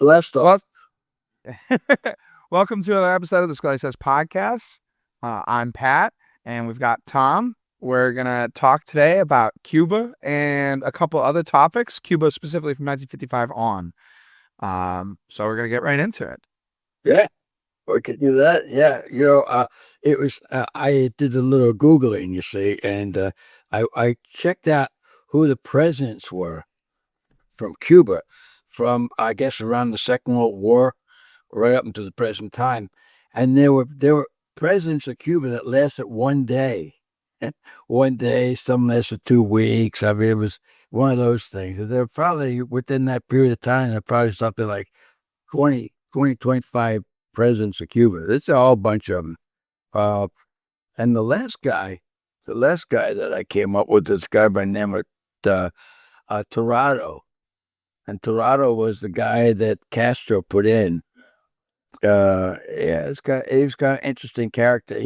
Blessed Well, off. welcome to another episode of the Scully Sez podcast. I'm Pat, and we've got Tom. We're gonna talk today about Cuba and a couple other topics. Cuba specifically from 1955 on. So we're gonna get right into it. Yeah, we could do that. Yeah, it was. I did a little googling, you see, and I checked out who the presidents were from Cuba, from I guess around the Second World War, right up until the present time, and there were presidents of Cuba that lasted one day. One day, some lasted 2 weeks. I mean, it was one of those things. They're probably within that period of time. They're probably something like 25 presidents of Cuba. It's a whole bunch of them. Uh, and the last guy that I came up with, this guy by the name of Torado. And Torado was the guy that Castro put in. Yeah, he's got an interesting character.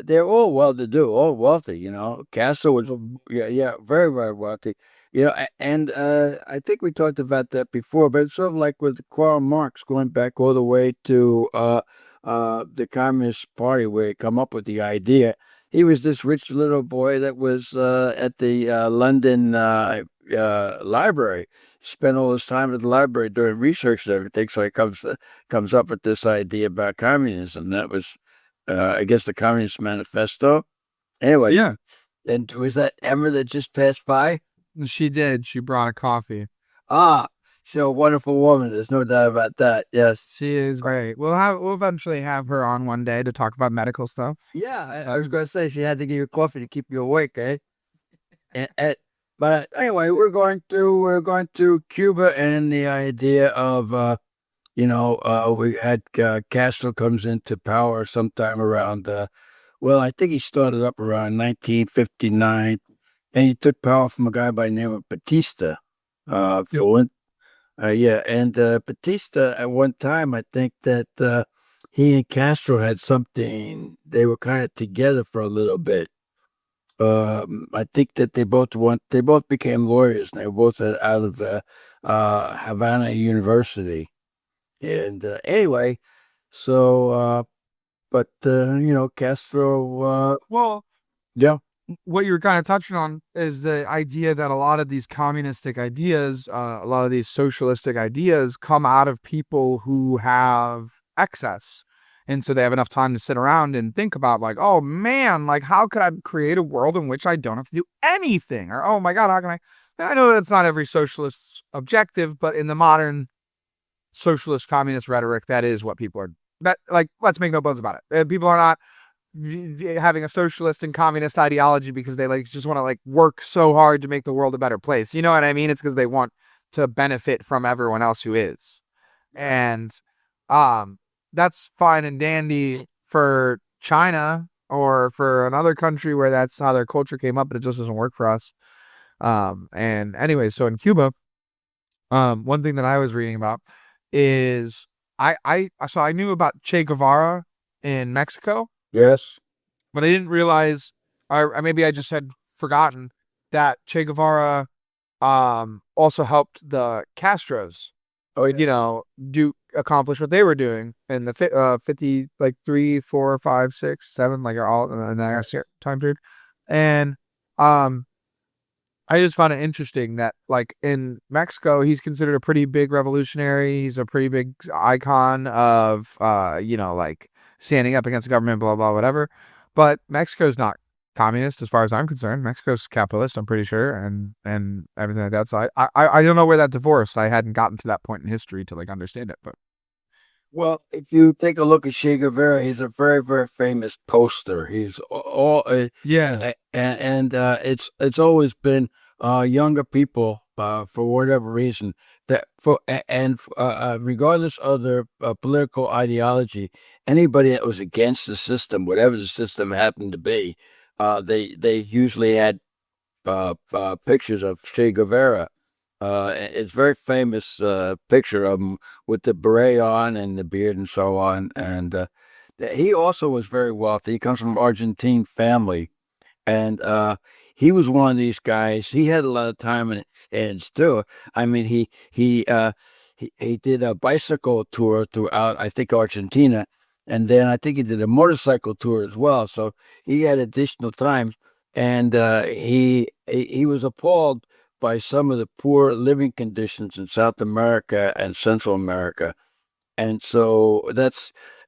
They're all well-to-do, all wealthy. Castro was, yeah, very, very wealthy. And I think we talked about that before, but it's sort of like with Karl Marx, going back all the way to the Communist Party, where he come up with the idea. He was this rich little boy that was at the London library. Spent all his time at the library doing research and everything, so he comes up with this idea about communism. That was, I guess, the Communist Manifesto. Anyway, Yeah, and was that Emma that just passed by? she did. She brought a coffee. Ah, she's a wonderful woman. There's no doubt about that. Yes. She is great. We'll eventually have her on one day to talk about medical stuff. Yeah, I was going to say she had to give you coffee to keep you awake, eh? But anyway, we're going to Cuba and the idea of we had Castro comes into power sometime around well, I think he started up around 1959, and he took power from a guy by the name of Batista. Yep. Fluent. Yeah, and Batista at one time, I think that he and Castro had something. They were kind of together for a little bit. I think that they both became lawyers, and they were both out of Havana University. And anyway, so but Castro, Well, yeah, what you were kind of touching on is the idea that a lot of these communistic ideas, a lot of these socialistic ideas come out of people who have excess. And so they have enough time to sit around and think about, like, oh man, like, how could I create a world in which I don't have to do anything? Or, oh my God, how can I? And I know that's not every socialist's objective, but in the modern socialist communist rhetoric, that is what people are. That, like, let's make no bones about it. People are not having a socialist and communist ideology because they just want to work so hard to make the world a better place. You know what I mean? It's because they want to benefit from everyone else who is. And that's fine and dandy for China or for another country where that's how their culture came up, but it just doesn't work for us. And anyway, so in Cuba, one thing that I was reading about is I knew about Che Guevara in Mexico, yes. but I didn't realize, or maybe I just had forgotten that Che Guevara also helped the Castros, Oh, yes. do accomplish what they were doing in the 50, like 3, 4, 5, 6, 7, like all in that time period. And I just found it interesting that, like, in Mexico, he's considered a pretty big revolutionary. He's a pretty big icon of, like, standing up against the government, blah, blah, whatever. But Mexico's not communist as far as I'm concerned. Mexico's capitalist, I'm pretty sure, and everything like that. So I don't know where that divorced. I hadn't gotten to that point in history to, like, understand it. But Well, if you take a look at Che Guevara, he's a very, very famous poster. He's all, yeah, it's always been younger people, for whatever reason, regardless of their political ideology, anybody that was against the system, whatever the system happened to be, they usually had pictures of Che Guevara. It's a very famous picture of him with the beret on and the beard and so on. And he also was very wealthy. He comes from an Argentine family, and he was one of these guys. He had a lot of time in his hands too. I mean, he did a bicycle tour throughout, I think, Argentina, and then I think he did a motorcycle tour as well. So he had additional time, and he was appalled by some of the poor living conditions in South America and Central America. And so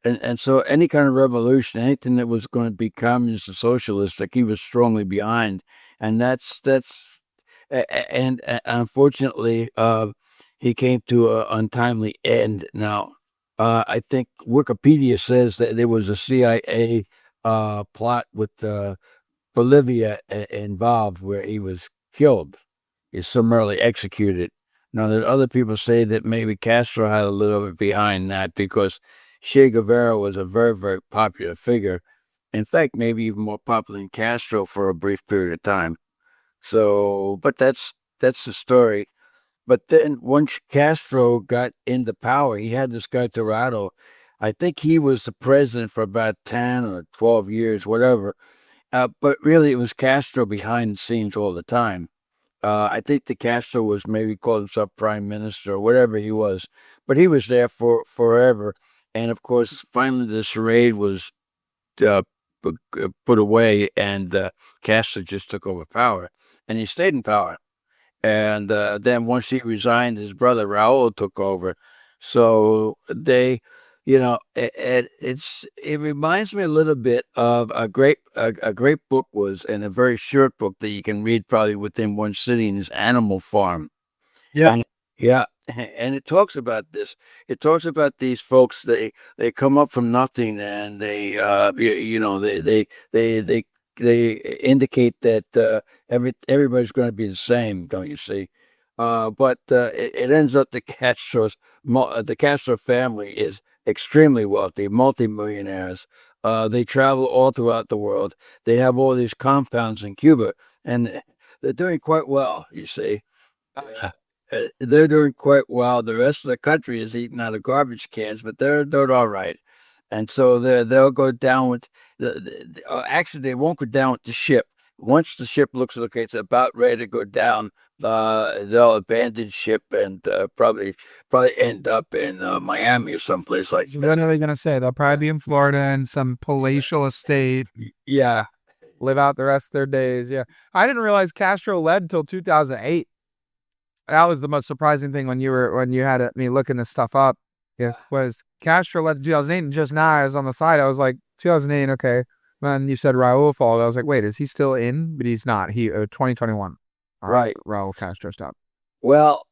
and so any kind of revolution, anything that was going to be communist or socialistic, he was strongly behind. And and unfortunately, he came to an untimely end. Now, I think Wikipedia says that there was a CIA plot with Bolivia involved where he was killed, is summarily executed. Now, there are other people say that maybe Castro had a little bit behind that because Che Guevara was a very, very popular figure. In fact, maybe even more popular than Castro for a brief period of time. So, but that's the story. But then once Castro got into power, he had this guy Tirado. I think he was the president for about 10 or 12 years, whatever. But really, it was Castro behind the scenes all the time. I think the Castro was maybe called himself prime minister or whatever he was, but he was there for forever. And of course, finally, the charade was uh, put away, and Castro just took over power, and he stayed in power. And then once he resigned, his brother Raul took over. So it reminds me a little bit of a great book was, and a very short book that you can read probably within one sitting, is Animal Farm. Yeah. And yeah, and it talks about this. It talks about these folks. They come up from nothing, and they indicate that everybody's going to be the same, don't you see? But it ends up the Castro family is extremely wealthy, multimillionaires. They travel all throughout the world. They have all these compounds in Cuba, and they're doing quite well, you see. They're doing quite well. The rest of the country is eating out of garbage cans, but they're doing all right. And so they'll go down with actually they won't go down with the ship. Once the ship looks like it's about ready to go down, they'll abandon ship and probably end up in Miami or someplace like I was that. literally gonna say they'll probably be in Florida in some palatial estate, Yeah, live out the rest of their days. Yeah, I didn't realize Castro led until 2008. That was the most surprising thing when you had me looking this stuff up. Yeah, was Castro led in 2008, and just now I was on the side. I was like 2008, okay. Then you said Raul followed. I was like, wait, is he still in? But he's not. He 2021. All right, right. Raul Castro stopped. Well,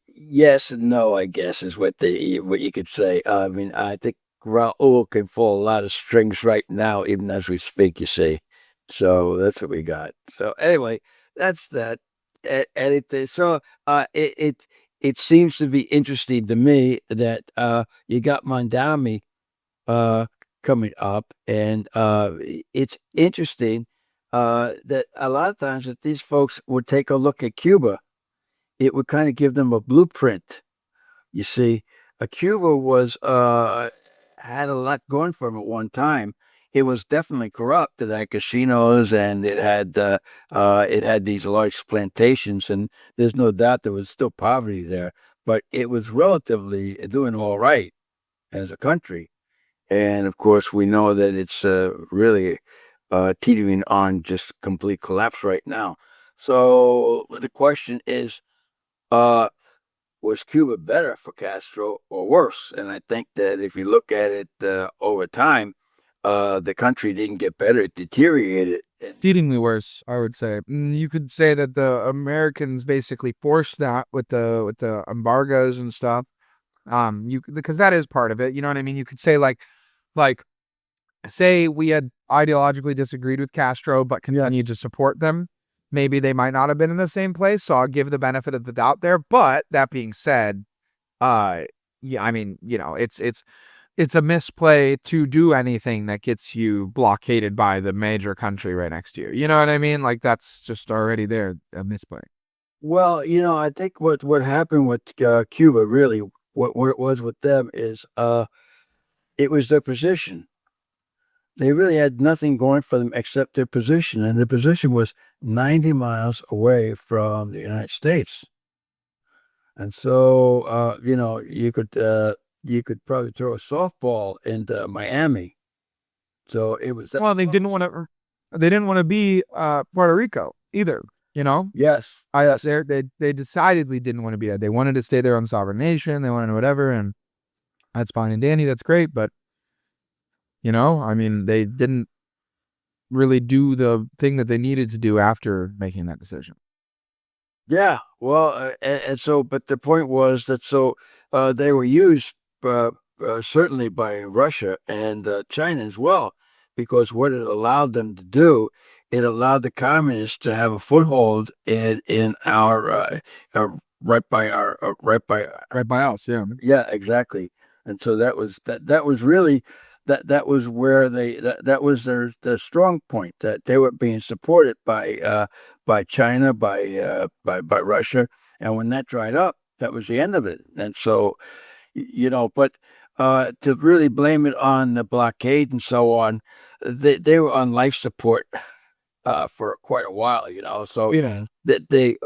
yes and no, I guess is what you could say. I mean, I think Raul can pull a lot of strings right now, even as we speak. You see, so that's what we got. So anyway, that's that. Anything. So it seems to be interesting to me that you got Mondami uh coming up, and it's interesting that a lot of times that these folks would take a look at Cuba, it would kind of give them a blueprint. You see, Cuba was had a lot going for him at one time. It was definitely corrupt. It had casinos, and it had these large plantations, and there's no doubt there was still poverty there, but it was relatively doing all right as a country. And of course, we know that it's really teetering on just complete collapse right now. So the question is, uh, was Cuba better for Castro or worse? And I think that if you look at it over time, the country didn't get better; it deteriorated. Exceedingly worse, I would say. You could say that the Americans basically forced that with the embargoes and stuff. You because that is part of it. You know what I mean? You could say like say we had ideologically disagreed with Castro but continued to support them. Maybe they might not have been in the same place. So I'll give the benefit of the doubt there. But that being said, yeah, I mean, it's a misplay to do anything that gets you blockaded by the major country right next to you. You know what I mean? Like that's just already there, a misplay. Well, I think what happened with Cuba really, what it was with them is it was their position. They really had nothing going for them except their position, and their position was 90 miles away from the United States. And so, you could probably throw a softball into Miami. So it was that Well, close. they didn't want to be Puerto Rico either. You know, Yes. Yes. they decidedly didn't want to be that. They wanted to stay their own sovereign nation. They wanted whatever, and that's fine and dandy. That's great, but I mean, they didn't really do the thing that they needed to do after making that decision. Yeah. Well, and so, but the point was that they were used certainly by Russia and China as well, because what it allowed them to do, it allowed the communists to have a foothold in our right by our Right by us, yeah. yeah, exactly. And so that was really that was where that was their strong point, that they were being supported by China, by Russia, and when that dried up, that was the end of it. And so but to really blame it on the blockade and so on, they were on life support for quite a while, so Yeah. that they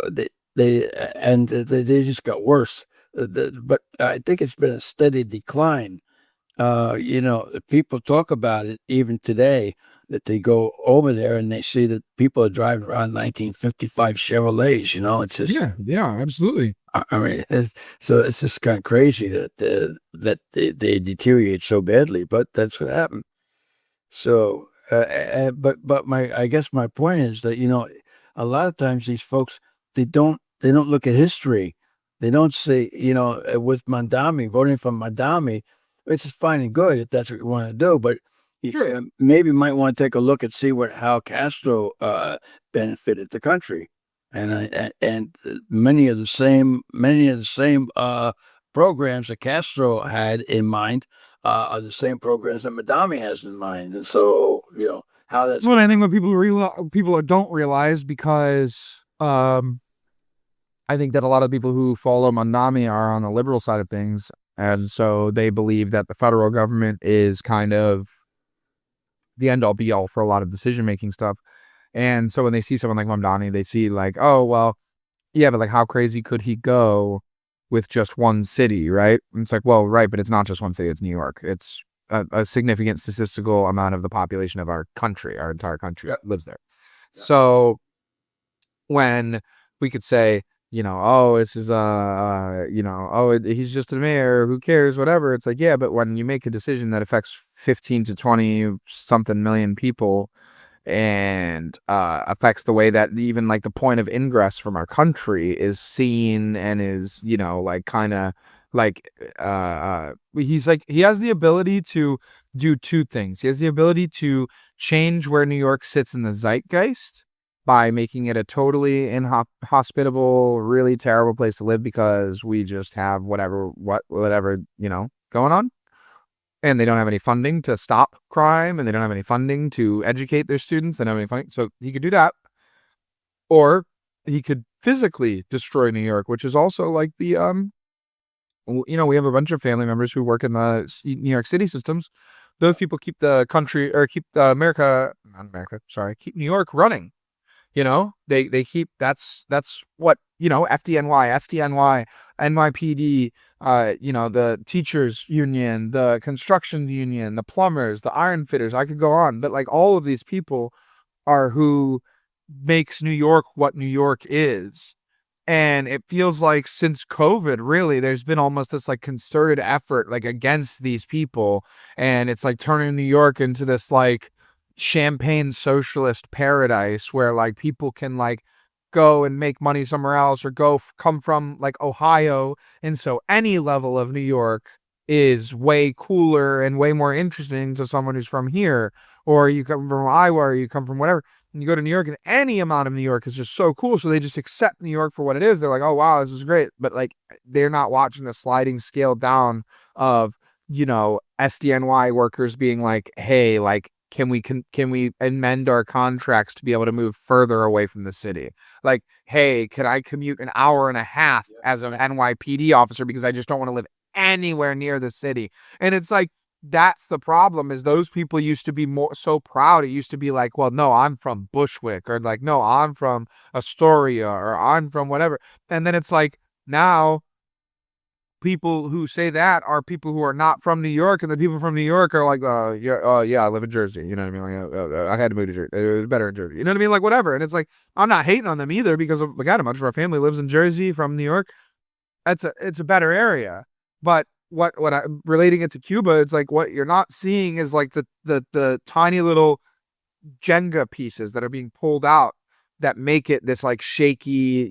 just got worse. But I think it's been a steady decline. People talk about it even today, that they go over there and they see that people are driving around 1955 Chevrolets. It's just, Yeah, absolutely. I mean, so it's just kind of crazy that they deteriorate so badly, but that's what happened. So, but I guess my point is that a lot of times these folks, they don't look at history. They don't say, with Mandami, voting for Mandami, which is fine and good if that's what you want to do, but Sure. maybe might want to take a look and see how Castro benefited the country, and many of the same programs that Castro had in mind are the same programs that Madami has in mind. And so, how that's Well, I think what people don't realize, because I think that a lot of people who follow Mandami are on the liberal side of things, and so they believe that the federal government is kind of the end all be all for a lot of decision making stuff. And so when they see someone like Mamdani, they see like, oh well, yeah, but like how crazy could he go with just one city, right? And it's like, well, right, but it's not just one city, it's New York. It's a significant statistical amount of the population of our country, our entire country lives there. Yeah. So when we could say, oh, this is he's just a mayor, who cares, whatever. It's like, yeah, but when you make a decision that affects 15 to 20 something million people, and affects the way that even like the point of ingress from our country is seen, and is like kind of like he has the ability to do two things. He has the ability to change where New York sits in the zeitgeist by making it a totally inhospitable, really terrible place to live, because we just have whatever going on, and they don't have any funding to stop crime, and they don't have any funding to educate their students. They don't have any funding. So he could do that. Or he could physically destroy New York, which is also like the, we have a bunch of family members who work in the New York City systems. Those people keep the country, or keep keep New York running. They keep, that's what, FDNY, SDNY, NYPD, the teachers union, the construction union, the plumbers, the iron fitters. I could go on, but like all of these people are who makes New York what New York is. And it feels like since COVID, really, there's been almost this like concerted effort like against these people. And it's like turning New York into this like champagne socialist paradise where like people can like go and make money somewhere else, or come from like Ohio. And so any level of New York is way cooler and way more interesting to someone who's from here, or you come from Iowa, or you come from whatever, and you go to New York, and any amount of New York is just so cool. So they just accept New York for what it is. They're like, oh wow, this is great. But like, they're not watching the sliding scale down of, SDNY workers being like, hey, like, can we amend our contracts to be able to move further away from the city? Like, hey, can I commute an hour and a half as an NYPD officer because I just don't want to live anywhere near the city? And it's like, that's the problem, is those people used to be more so proud. It used to be like, well, no, I'm from Bushwick, or like, no, I'm from Astoria, or I'm from whatever. And then it's like, now people who say that are people who are not from New York, and the people from New York are like, yeah, I live in Jersey. You know what I mean? Like, I had to move to Jersey. It was better in Jersey. You know what I mean? Like, whatever. And it's like, I'm not hating on them either because, again, much of our family lives in Jersey from New York. It's a better area. But what I relating it to Cuba, it's like what you're not seeing is like the tiny little Jenga pieces that are being pulled out that make it this like shaky,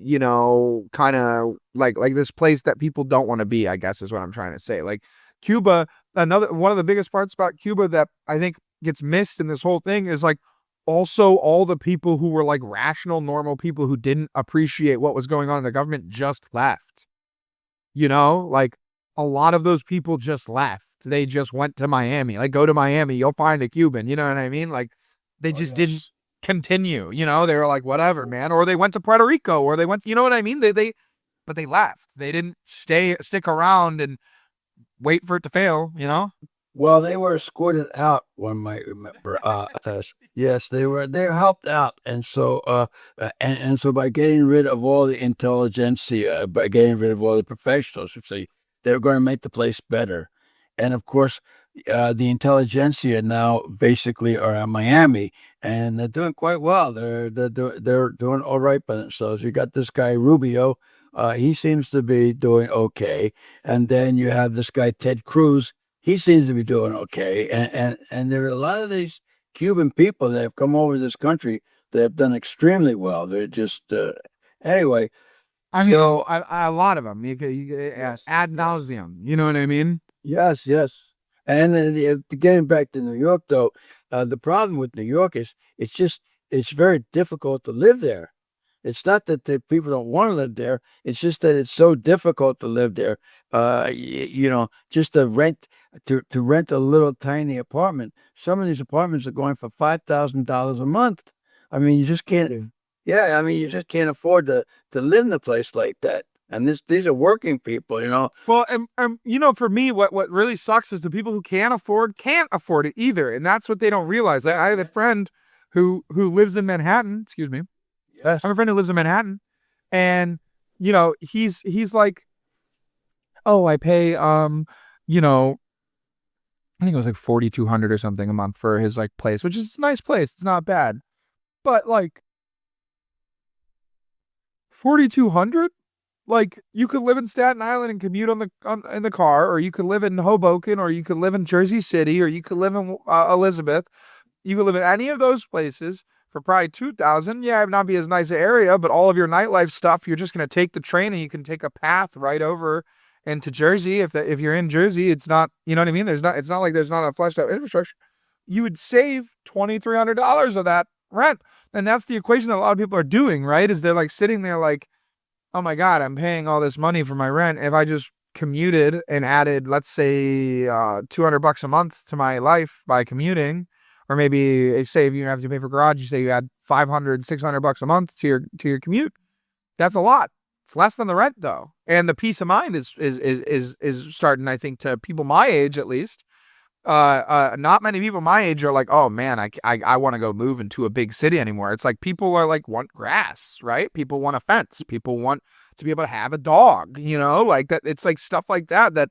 kind of like this place that people don't want to be, I guess is what I'm trying to say. Like Cuba, one of the biggest parts about Cuba that I think gets missed in this whole thing is like also all the people who were like rational, normal people who didn't appreciate what was going on in the government just left. Like a lot of those people just left. They just went to Miami. Like, go to Miami, you'll find a Cuban. You know what I mean? Like, they just didn't continue. They were like, whatever, man. Or they went to Puerto Rico, or they went, you know what I mean? But they left. They didn't stick around and wait for it to fail. Well, they were escorted out, one might remember. Yes, they were. They helped out, and so and so by getting rid of all the intelligentsia, by getting rid of all the professionals, you see, they were going to make the place better. And of course, the intelligentsia now basically are in Miami, and they're doing quite well. They're doing all right by themselves. You got this guy Rubio. He seems to be doing okay, and then you have this guy Ted Cruz. He seems to be doing okay, and there are a lot of these Cuban people that have come over to this country that have done extremely well. They're just anyway. I mean, a lot of them. You Yes. ad nauseum. You know what I mean? Yes, yes. And getting back to New York, though, the problem with New York is it's very difficult to live there. It's not that the people don't want to live there. It's just that it's so difficult to live there. Just to rent a little tiny apartment. Some of these apartments are going for $5,000 a month. I mean, you just can't. Yeah, I mean, you just can't afford to live in a place like that. And these are working people. Well, and for me, what really sucks is the people who can't afford it either, and that's what they don't realize. Like, I have a friend who lives in Manhattan. Excuse me. Yes. I have a friend who lives in Manhattan, and he's like, oh, I pay I think it was like $4,200 or something a month for his like place, which is a nice place. It's not bad, but like $4,200. Like, you could live in Staten Island and commute in the car, or you could live in Hoboken, or you could live in Jersey City, or you could live in Elizabeth. You could live in any of those places for probably $2,000. Yeah, it might not be as nice an area, but all of your nightlife stuff, you're just gonna take the train and you can take a path right over into Jersey. If you're in Jersey, it's not, you know what I mean. It's not like there's not a fleshed out infrastructure. You would save $2,300 of that rent, and that's the equation that a lot of people are doing. Right? Is they're like sitting there like, oh my God, I'm paying all this money for my rent. If I just commuted and added, let's say, $200 a month to my life by commuting, or maybe say if you have to pay for garage, you say you add $500, $600 a month to your commute. That's a lot. It's less than the rent though, and the peace of mind is starting. I think to people my age at least. Not many people my age are like, oh man, I want to go move into a big city anymore. It's like people are like, want grass, right? People want a fence. People want to be able to have a dog, like that. It's like stuff like that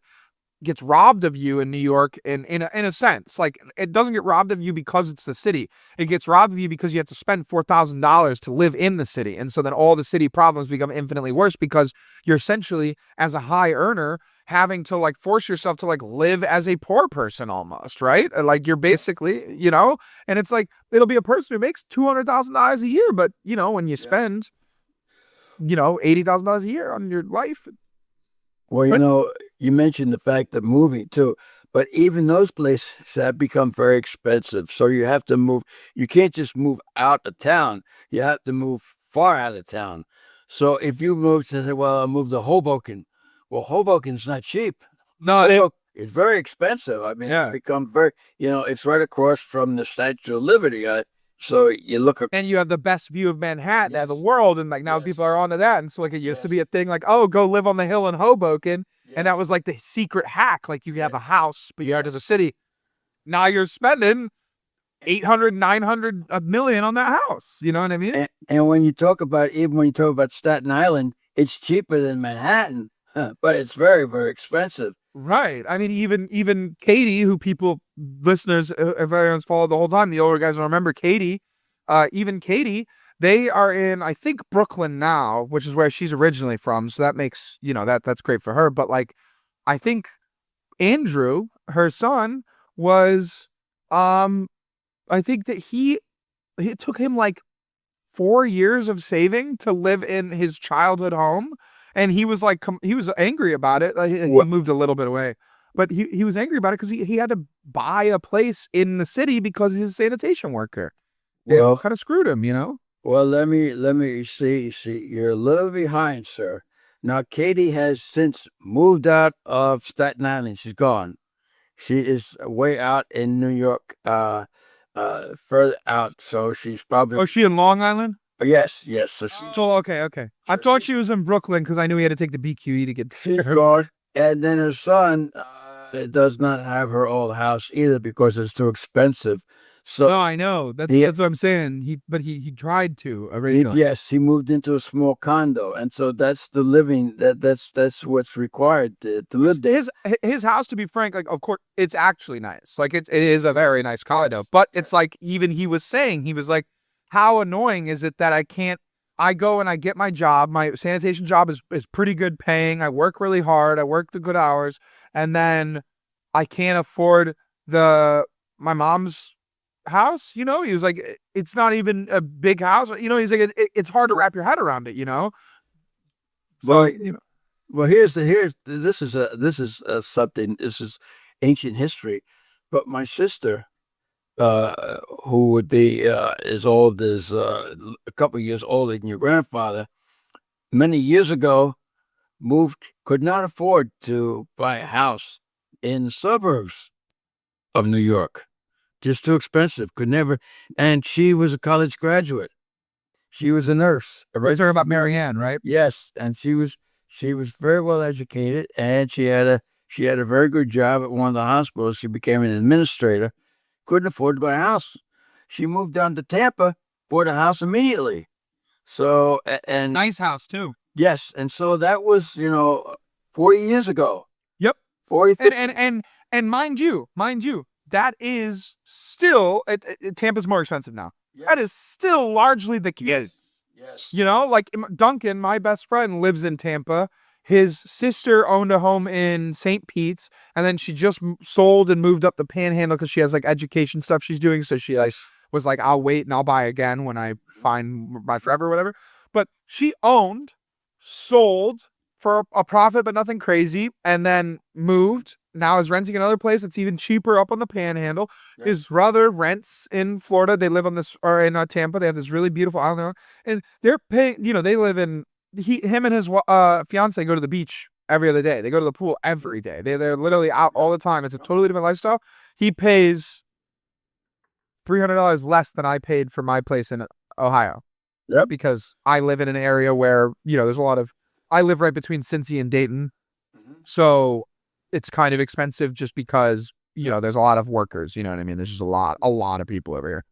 gets robbed of you in New York in a sense. Like, it doesn't get robbed of you because it's the city. It gets robbed of you because you have to spend $4,000 to live in the city. And so then all the city problems become infinitely worse because you're essentially, as a high earner, having to like force yourself to like live as a poor person almost, right? Like, you're basically, and it's like, it'll be a person who makes $200,000 a year, but when you spend, $80,000 a year on your life. Well, you mentioned the fact that moving too, but even those places have become very expensive. So you have to move. You can't just move out of town. You have to move far out of town. So if you move to say, well, I'll move to Hoboken. Well, Hoboken's not cheap. No, It's very expensive. I mean, Yeah. it's become very, it's right across from the Statue of Liberty. So you look at, and you have the best view of Manhattan Yes. of the world, and like now Yes. people are onto that. And so like it used to be a Yes. thing, like, oh, go live on the hill in Hoboken, and that Yes. was like the secret hack. Like, you have a house, but you're out of the Yes. city. Now you're spending 800, 900, a million on that house. You know what I mean? and when you talk about, even when you talk about Staten Island, it's cheaper than Manhattan. but it's very, very expensive. Right. I mean, even Katie, who people listeners, if everyone's followed the whole time, the older guys will remember Katie. Even Katie, they are in, I think, Brooklyn now, which is where she's originally from. So that makes, that's great for her. But like, I think Andrew, her son, was, I think that it took him like 4 years of saving to live in his childhood home. And he was like, he was angry about it. Like, he moved a little bit away, but he was angry about it because he had to buy a place in the city because he's a sanitation worker. Well, It kind of screwed him, well, let me see. You're a little behind, sir. Now, Katie has since moved out of Staten Island. She's gone. She is way out in New York, further out. So she's probably. Oh, is she in Long Island? Yes, yes. So she. So okay. I thought she was in Brooklyn because I knew he had to take the BQE to get She's there. gone. And then her son does not have her old house either because it's too expensive. So No, I know. That's what I'm saying. He tried to originally. yes, he moved into a small condo, and so that's the living that's what's required to live there. His house, to be frank, like of course it's actually nice. Like it is a very nice condo. But it's like even he was saying, he was like, how annoying is it that I go and I get my job. My sanitation job is pretty good paying. I work really hard. I work the good hours, and then I can't afford my mom's house. He was like, it's not even a big house. He's like, it's hard to wrap your head around it. So, Well, well, this is something. This is ancient history, but my sister, who would be as old as a couple of years older than your grandfather, many years ago could not afford to buy a house in the suburbs of New York. Just too expensive. Could never. And she was a college graduate. She was a nurse. You're talking about Marianne, right? Yes, and she was very well educated, and she had a very good job at one of the hospitals. She became an administrator. Couldn't afford to buy a house. She moved down to Tampa, bought a house immediately. So and Nice house too. yes, and so that was 40 years ago. Yep. 40. 50. And mind you, that is still Tampa's more expensive now. Yes. That is still largely the case. Yes. Like Duncan, my best friend, lives in Tampa. His sister owned a home in St. Pete's, and then she just sold and moved up the Panhandle because she has like education stuff she's doing. So she was like, I'll wait and I'll buy again when I find my forever, whatever. But she sold for a profit, but nothing crazy, and then moved. Now is renting another place that's even cheaper up on the Panhandle. Yeah. His brother rents in Florida. They live in Tampa. They have this really beautiful island, and they're paying. They live in. Him and his fiance go to the beach every other day. They go to the pool every day. They're literally out all the time. It's a totally different lifestyle. He pays $300 less than I paid for my place in Ohio. Yep. Because I live in an area where there's a lot of. I live right between Cincy and Dayton, so it's kind of expensive just because there's a lot of workers. You know what I mean? There's just a lot of people over here.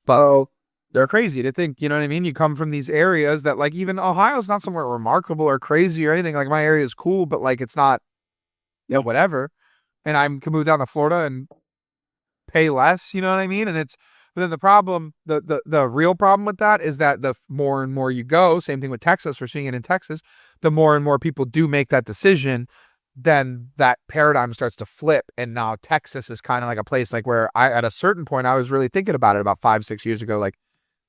But they're crazy to think, you know what I mean? You come from these areas that like even Ohio's not somewhere remarkable or crazy or anything. Like my area is cool, but like it's not, whatever. And I can move down to Florida and pay less, you know what I mean? And but then the problem, the real problem with that is that the more and more you go, same thing with Texas, we're seeing it in Texas, the more and more people do make that decision, then that paradigm starts to flip. And now Texas is kind of like a place like where at a certain point, I was really thinking about it about 5-6 years ago, like,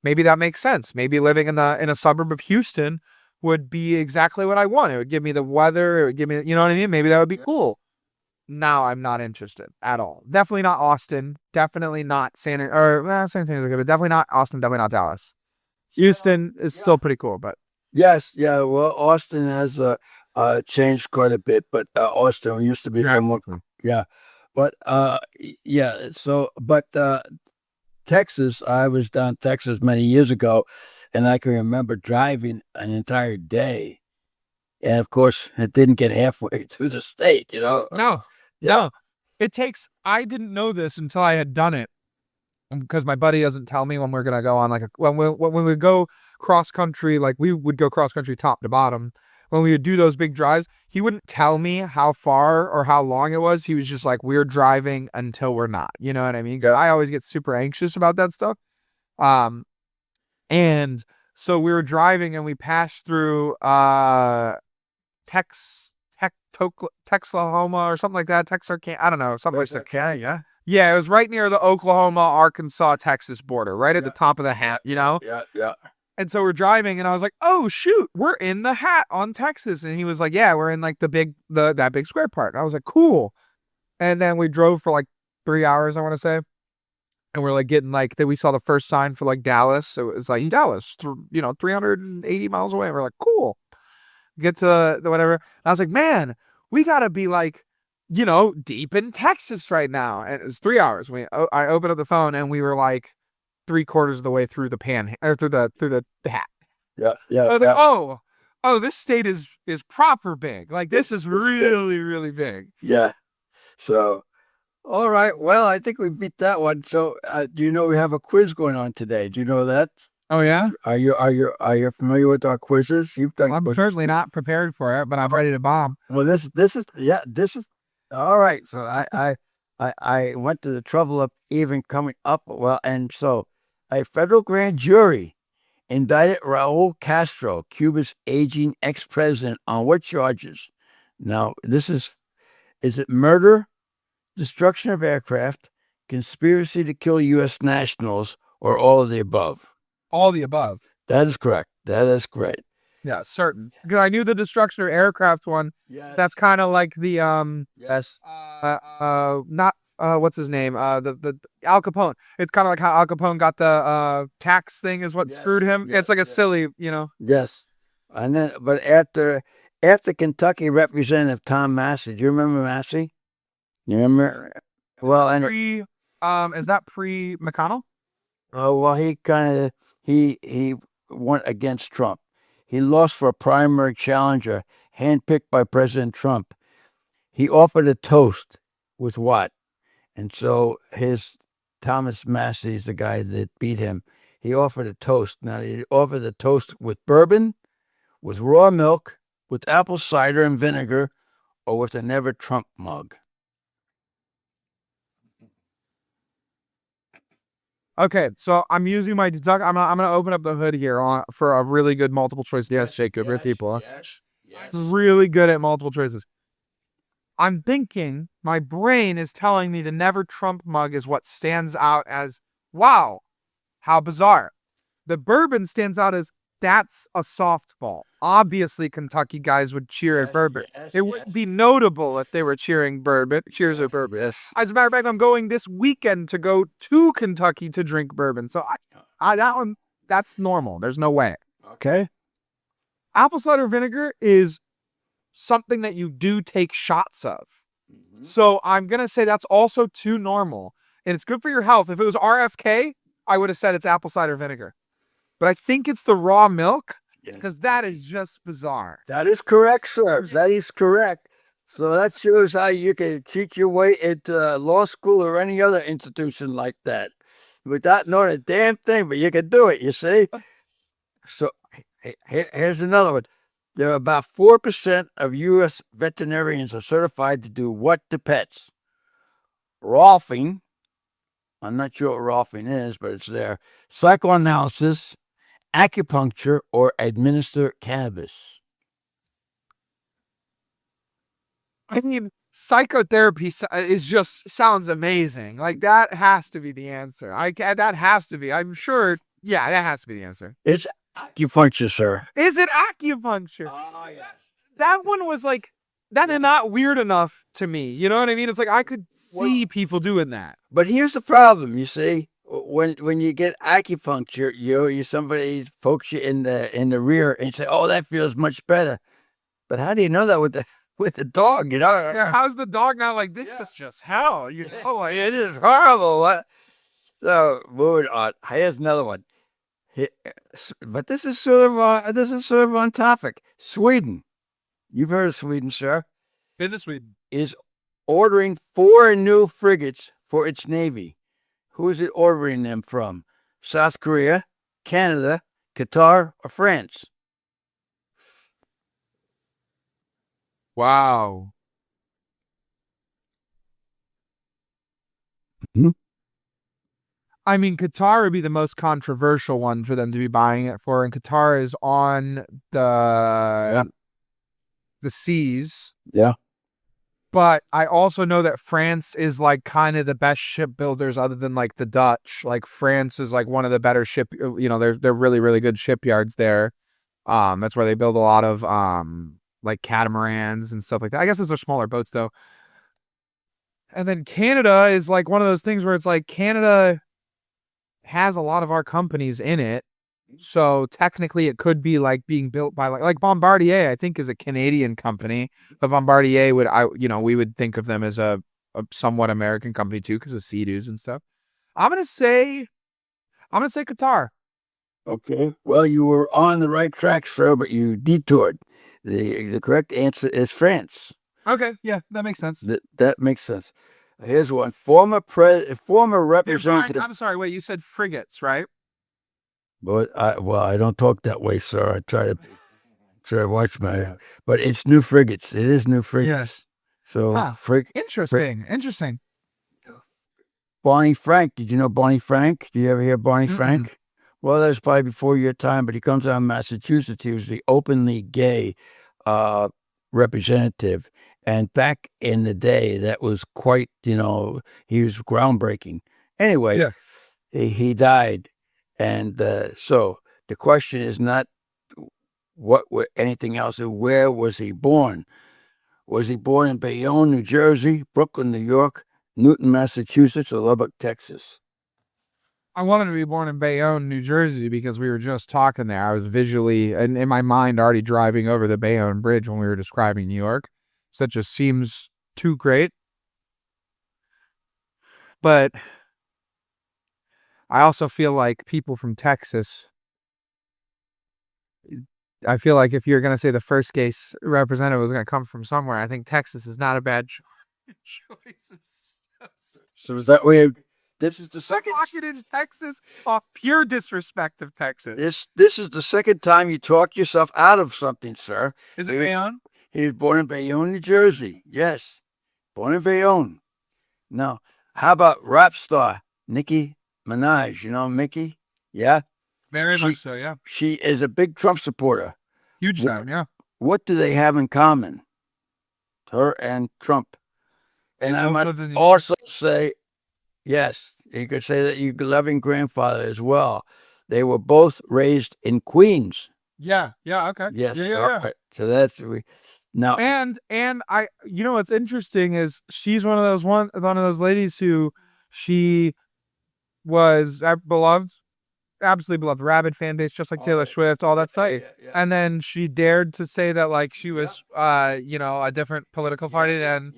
maybe that makes sense. Maybe living in a suburb of Houston would be exactly what I want. It would give me the weather. It would give me, you know what I mean? Maybe that would be cool. Now I'm not interested at all. Definitely not Austin. Definitely not San Antonio, but definitely not Austin. Definitely not Dallas. Houston is still pretty cool, but yes, yeah. Well, Austin has changed quite a bit, but Austin used to be more, yeah. But yeah. So, but Texas, I was down Texas many years ago, and I can remember driving an entire day. And of course, it didn't get halfway to the state, No. It takes, I didn't know this until I had done it. Because my buddy doesn't tell me when we're going to go on when we go cross country, like we would go cross country top to bottom. when we would do those big drives, he wouldn't tell me how far or how long it was. He was just like, we're driving until we're not. You know what I mean? 'Cause I always get super anxious about that stuff. Um, and so we were driving and we passed through Texlahoma or something like that. Texarkana, I don't know, something like that. Yeah. Yeah, it was right near the Oklahoma, Arkansas, Texas border, right at the top of the hat, you know? Yeah. Yeah. And so we're driving and I was like, oh shoot, we're in the hat on Texas. And he was like, yeah, we're in like that big square part. And I was like, cool. And then we drove for like 3 hours, I want to say. And we're like getting like, we saw the first sign for like Dallas. So it was like Dallas, 380 miles away. And we're like, cool. Get to the whatever. And I was like, man, we got to be like, deep in Texas right now. And it's 3 hours. I opened up the phone and we were like 3/4 of the way through the through the hat. Yeah. Yeah. I was like, oh, this state is proper big. Like this is really, really big. Yeah. So, all right. Well, I think we beat that one. So, do you know we have a quiz going on today? Do you know that? Oh yeah. Are you familiar with our quizzes? You've done. I'm quizzes. certainly not prepared for it, but I'm ready to bomb. Well, this is all right. So I went to the trouble of even coming up. Well, and so a federal grand jury indicted Raul Castro, Cuba's aging ex-president, on what charges? Now, is it murder, destruction of aircraft, conspiracy to kill U.S. nationals, or all of the above? All the above. That is correct. That is great. Yeah, certain. Because I knew the destruction of aircraft one. Yes. That's kind of like the Yes. not what's his name? The Al Capone. It's kind of like how Al Capone got the tax thing is what screwed him. Yes, It's like a silly, Yes. And then, but after Kentucky Representative Tom Massey, do you remember Massey? You remember? Well, and is that pre McConnell? oh well, he went against Trump. He lost for a primary challenger handpicked by President Trump. He offered a toast with what? And so Thomas Massey is the guy that beat him. He offered a toast. Now, he offered a toast with bourbon, with raw milk, with apple cider and vinegar, or with a Never Trump mug. Okay, so I'm using my deduct. I'm gonna open up the hood here for a really good multiple choice. Yes, Jacob, you're people. Yes. Really good at multiple choices. I'm thinking my brain is telling me the Never Trump mug is what stands out as, wow, how bizarre. The bourbon stands out as, that's a softball. Obviously, Kentucky guys would cheer at bourbon. It wouldn't be notable if they were cheering bourbon. Cheers at bourbon. Yes. As a matter of fact, I'm going this weekend to go to Kentucky to drink bourbon. So that one, that's normal. There's no way. Okay. Apple cider vinegar is something that you do take shots of. Mm-hmm. So I'm going to say that's also too normal. And it's good for your health. If it was RFK, I would have said it's apple cider vinegar. But I think it's the raw milk because that is just bizarre. That is correct, sir. That is correct. So that shows how you can cheat your way into law school or any other institution like that without knowing a damn thing, but you can do it, you see? So here's another one. There are about 4% of U.S. veterinarians are certified to do what to pets? Rolfing. I'm not sure what rolfing is, but it's there. Psychoanalysis, acupuncture, or administer cannabis. I mean, psychotherapy sounds amazing. Like that has to be the answer. That has to be. I'm sure. Yeah, that has to be the answer. It's acupuncture, sir. Is it acupuncture? Oh, yes. That one was like, that is not weird enough to me. You know what I mean? It's like I could see people doing that. But here's the problem, you see. When you get acupuncture, somebody pokes you in the rear and you say, "Oh, that feels much better." But how do you know that with the dog? Yeah, how's the dog not like this? Is just hell. Like, it is horrible. What? So moving on. Here's another one. But this is sort of on topic. Sweden. You've heard of Sweden, sir. Been to Sweden. Is ordering 4 new frigates for its navy. Who is it ordering them from? South Korea, Canada, Qatar, or France? Wow. Mhm. I mean, Qatar would be the most controversial one for them to be buying it for, and Qatar is on Yeah. the seas. Yeah. But I also know that France is like kind of the best shipbuilders other than like the Dutch. Like France is like one of the better they're really, really good shipyards there. That's where they build a lot of like catamarans and stuff like that. I guess those are smaller boats though. And then Canada is like one of those things where it's like Canada has a lot of our companies in it. So technically it could be like being built by like Bombardier, I think is a Canadian company. But Bombardier we would think of them as a somewhat American company too, because of Sea-Doos and stuff. I'm gonna say Qatar. Okay. Well, you were on the right track, sir, but you detoured. The correct answer is France. Okay, yeah, that makes sense. That makes sense. Here's one. Former representative. I'm sorry, wait, you said frigates, right? But I don't talk that way, sir. I try to watch my. But it's new frigates. It is new frigates. Yes. So Huh. Interesting. Bonnie Frank. Did you know Bonnie Frank? Do you ever hear Bonnie Mm-mm. Frank? Well, that was probably before your time, but he comes out of Massachusetts. He was the openly gay uh, representative. And back in the day, that was quite, he was groundbreaking. Anyway, Yeah. he died. And so the question is not anything else, where was he born? Was he born in Bayonne, New Jersey, Brooklyn, New York, Newton, Massachusetts, or Lubbock, Texas? I wanted to be born in Bayonne, New Jersey, because we were just talking there. I was visually and in my mind already driving over the Bayonne Bridge when we were describing New York. So that just seems too great. But I also feel like people from Texas, I feel like if you're going to say the first case representative was going to come from somewhere, I think Texas is not a bad choice of So is that where this is the second Washington's Texas off pure disrespect of Texas. this is the second time you talked yourself out of something, sir. Is it Bayonne? He was born in Bayonne, New Jersey. Yes. Born in Bayonne. Now, how about rap star Nicki Minaj? You know Mickey? Yeah. Very She- much so, yeah. She is a big Trump supporter. Huge Wh- time, yeah. What do they have in common? Her and Trump. And They I both might lived in the- also say, yes, you could say that your loving grandfather as well. They were both raised in Queens. Yeah, okay. Yes. Yeah. All right. So that's now. And I what's interesting is she's one of those ladies who she was beloved, absolutely beloved, rabid fan base, just like Taylor Swift, all that stuff. Yeah. And then she dared to say that like she was a different political party than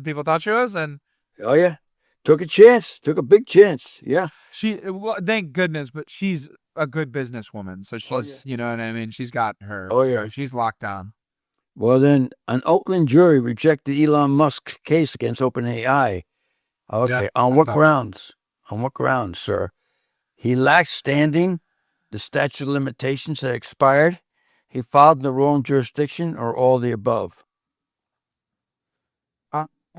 people thought she was, and Oh yeah. Took a chance. Took a big chance. Yeah. thank goodness, but she's a good businesswoman, so she's you know what I mean. She's got her. Oh yeah. She's locked down. Well then, an Oakland jury rejected Elon Musk's case against OpenAI. Okay. Yeah, On what grounds? On what grounds, sir? He lacked standing. The statute of limitations had expired. He filed in the wrong jurisdiction, or all the above.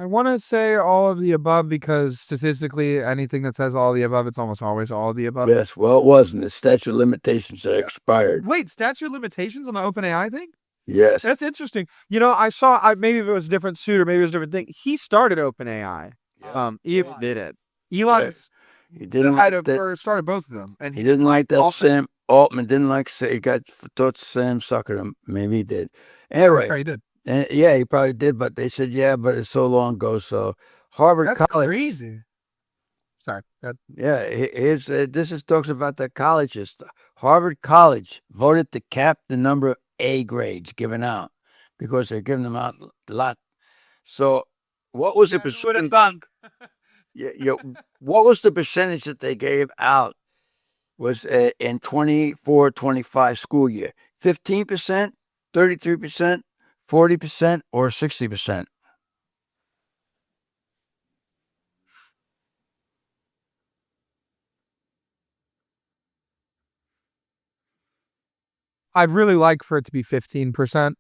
I want to say all of the above because statistically, anything that says all of the above, it's almost always all of the above. Yes. Well, it wasn't. The statute of limitations had expired. Wait, statute of limitations on the OpenAI thing? Yes. That's interesting. Maybe if it was a different suit or maybe it was a different thing. He started OpenAI. Elon did it. Elon's He didn't like that. or started both of them, and He didn't like that. Sam Altman didn't like. He thought Sam suckered him. Maybe he did. Anyway, he did. and yeah, he probably did. But they said, yeah, but it's so long ago. So Harvard College. Crazy. Sorry. Yeah, this is talks about the colleges. Harvard College voted to cap the number of A grades given out because they're giving them out a lot. So, what was the percentage? Yeah, what was the percentage that they gave out? Was in 24-25 school year 15%, 33%, 40%, or 60%? I'd really like for it to be 15%.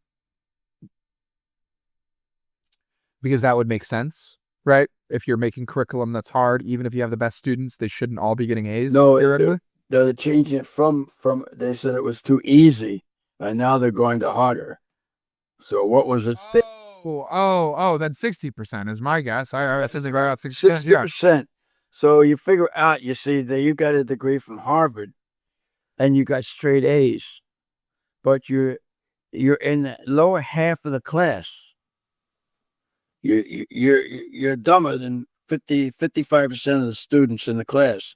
because that would make sense, right? If you're making curriculum that's hard, even if you have the best students, they shouldn't all be getting A's. No, theoretically. they're changing it from they said it was too easy, and now they're going to harder. So what was it? Then 60% is my guess. I said right about 60%. 60%. So you figure out, you see, that you got a degree from Harvard, and you got straight A's, but you're in the lower half of the class. You're dumber than 55% of the students in the class,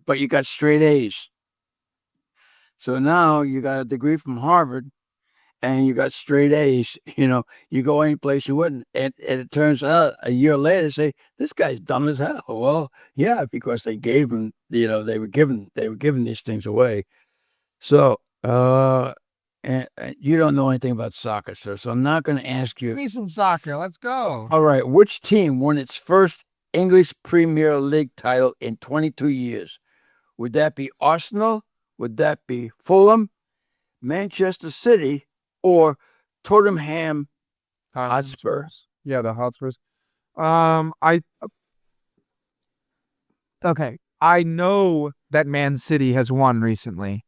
but you got straight A's. So now you got a degree from Harvard and you got straight A's. You go any place you wouldn't. And it turns out a year later, they say, this guy's dumb as hell. Well, yeah, because they gave him, they were giving these things away. So, and you don't know anything about soccer, sir, so I'm not going to ask you. Give me some soccer. Let's go. All right. Which team won its first English Premier League title in 22 years? Would that be Arsenal? Would that be Fulham, Manchester City, or Tottenham Hotspur? Yeah, the Hotspurs. Okay. I know that Man City has won recently.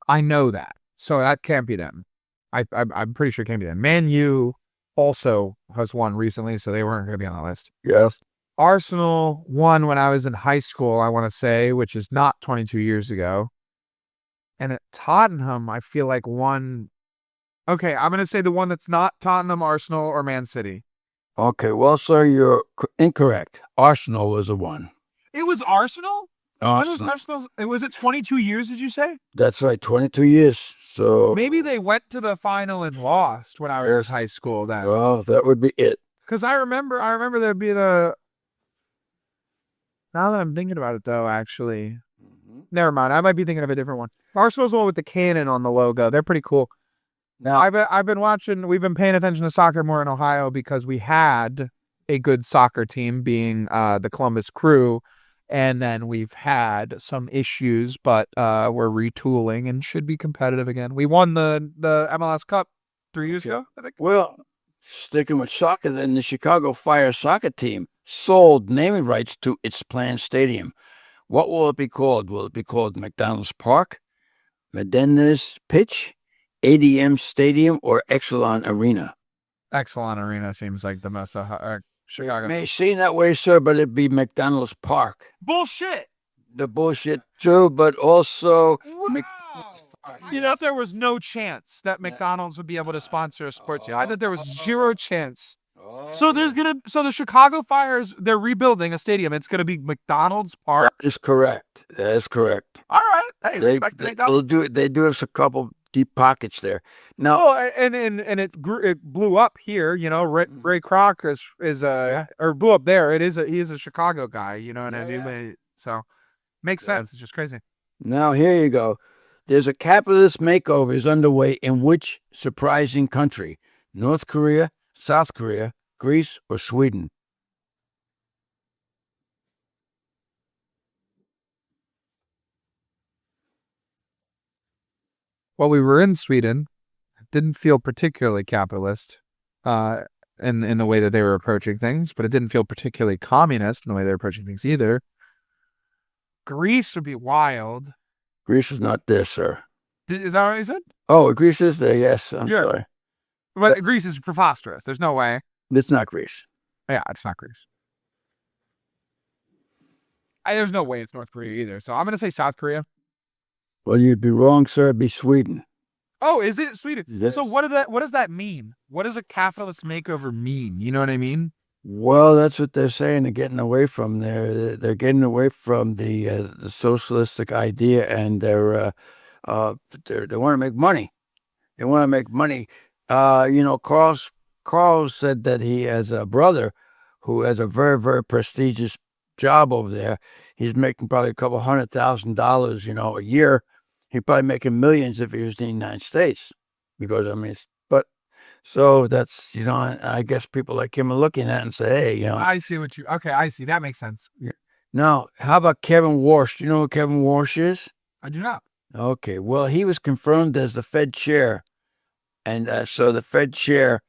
I know that. So that can't be them. I'm pretty sure it can't be them. Man U also has won recently, so they weren't going to be on the list. Yes. Arsenal won when I was in high school, I want to say, which is not 22 years ago. And at Tottenham, I feel like won. Okay, I'm going to say the one that's not Tottenham, Arsenal, or Man City. Okay, well, sir, you're incorrect. Arsenal was the one. It was Arsenal? Arsenal. Was it 22 years, did you say? That's right, 22 years. So maybe they went to the final and lost when I was in high school then. Well, that would be it. Because I remember there being a... Now that I'm thinking about it, though, actually... Never mind. I might be thinking of a different one. Arsenal's the one with the cannon on the logo. They're pretty cool. Now, we've been paying attention to soccer more in Ohio because we had a good soccer team being the Columbus Crew. And then we've had some issues, but we're retooling and should be competitive again. We won the MLS Cup 3 years ago, I think. Well, sticking with soccer, then the Chicago Fire soccer team sold naming rights to its planned stadium. What will it be called? Will it be called McDonald's Park, Medina's Pitch, ADM Stadium, or Exelon Arena? Exelon Arena seems like the most Chicago. It may seem that way, sir, but it'd be McDonald's Park. Bullshit. The bullshit too, but also You know, there was no chance that McDonald's would be able to sponsor a sports team. I thought there was zero chance. So the Chicago Fires, they're rebuilding a stadium. It's gonna be McDonald's Park. That is correct. That is correct. All right. Hey, they do have a couple deep pockets there. Now, and it blew up here. You know, Ray Kroc or blew up there. He is a Chicago guy. You know what I mean? So makes sense. It's just crazy. Now here you go. There's a capitalist makeover is underway in which surprising country? North Korea, South Korea, Greece, or Sweden? Well, we were in Sweden. It didn't feel particularly capitalist in the way that they were approaching things, but it didn't feel particularly communist in the way they were approaching things either. Greece would be wild. Greece is not there, sir. Is that what you said? Oh, Greece is there, yes. I'm sorry. But Greece is preposterous. There's no way. It's not Greece. Yeah, it's not Greece. There's no way it's North Korea either. So I'm going to say South Korea. Well, you'd be wrong, sir. It'd be Sweden. Oh, is it Sweden? Yes. So what does that mean? What does a capitalist makeover mean? You know what I mean? Well, that's what they're saying. They're getting away from there. They're getting away from the socialistic idea, and they want to make money. They want to make money. Carl said that he has a brother who has a very, very prestigious job over there. He's making probably a couple $100,000, a year. He'd probably making millions if he was in the United States, because so that's, I guess people like him are looking at it and say, hey, I see I see. That makes sense. Now, how about Kevin Warsh? Do you know who Kevin Warsh is? I do not. Okay, well, he was confirmed as the Fed chair. And so the Fed chair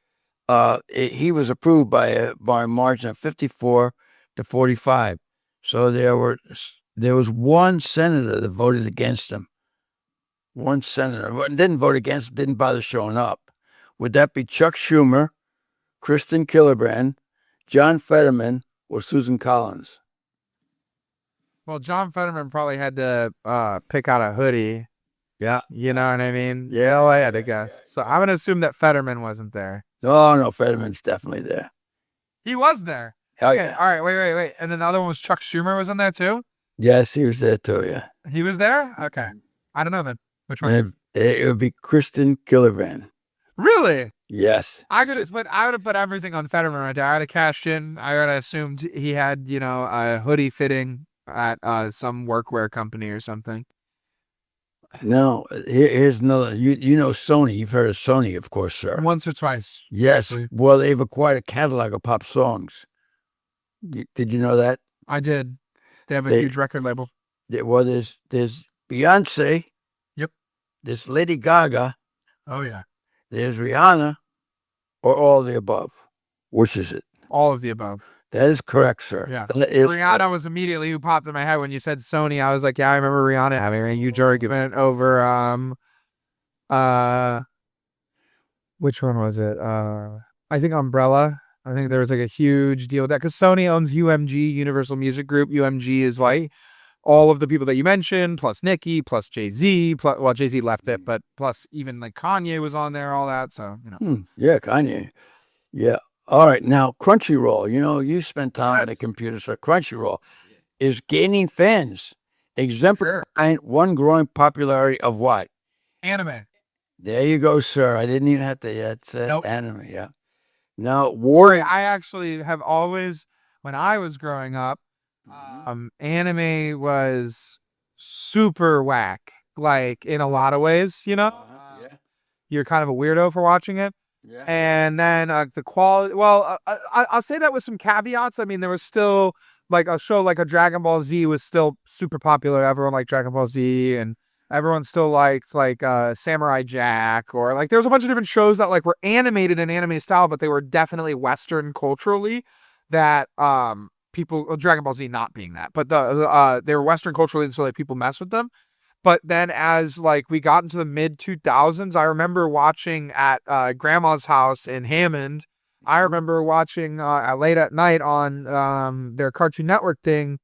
he was approved by a margin of 54-45. So there was one senator that voted against him. One senator didn't vote against him, didn't bother showing up. Would that be Chuck Schumer, Kristen Gillibrand, John Fetterman, or Susan Collins? Well, John Fetterman probably had to pick out a hoodie. Yeah. You know what I mean? Yeah. I had to guess. So I'm gonna assume that Fetterman wasn't there. Oh, no, Fetterman's definitely there. He was there. Oh, Okay, yeah. all right, wait. And then the other one was Chuck Schumer was in there too? Yes, he was there too, yeah. He was there? Okay. I don't know then. Which one? And it would be Kristen Gillibrand. Really? Yes. I would have put everything on Fetterman right there. I would have cashed in. I would have assumed he had, a hoodie fitting at some workwear company or something. No, here's another. You know Sony. You've heard of Sony, of course, sir. Once or twice. Yes. Actually. Well, they've acquired a catalog of pop songs. Did you know that? I did. They have a huge record label. Well, there's Beyonce. Yep. There's Lady Gaga. Oh, yeah. There's Rihanna, or all of the above. Which is it? All of the above. That is correct, sir. Yeah. Rihanna was immediately who popped in my head when you said Sony. I was like, yeah, I remember Rihanna having a huge argument over which one was it? I think Umbrella. I think there was like a huge deal with that because Sony owns UMG, Universal Music Group. UMG is like all of the people that you mentioned, plus Nicki, plus Jay-Z, well, Jay-Z left it, but plus even like Kanye was on there, all that. So, Yeah, Kanye. Yeah. All right. Now, Crunchyroll, you spent time on the computer, so Crunchyroll is gaining fans, exemplifying one growing popularity of what? Anime. There you go, sir. I didn't even have to yet say Nope. anime. Yeah. Now, I actually have always, when I was growing up, anime was super whack, like in a lot of ways, Yeah. You're kind of a weirdo for watching it. Yeah. And then the quality, well, I'll say that with some caveats. I mean, there was still like a show like a Dragon Ball Z was still super popular. Everyone liked Dragon Ball Z, and everyone still liked like Samurai Jack, or like there was a bunch of different shows that like were animated in anime style, but they were definitely Western culturally. That Dragon Ball Z not being that, but they were Western culturally, and so like people mess with them. But then as like we got into the mid 2000s, I remember watching at grandma's house in Hammond. I remember watching late at night on their Cartoon Network thing,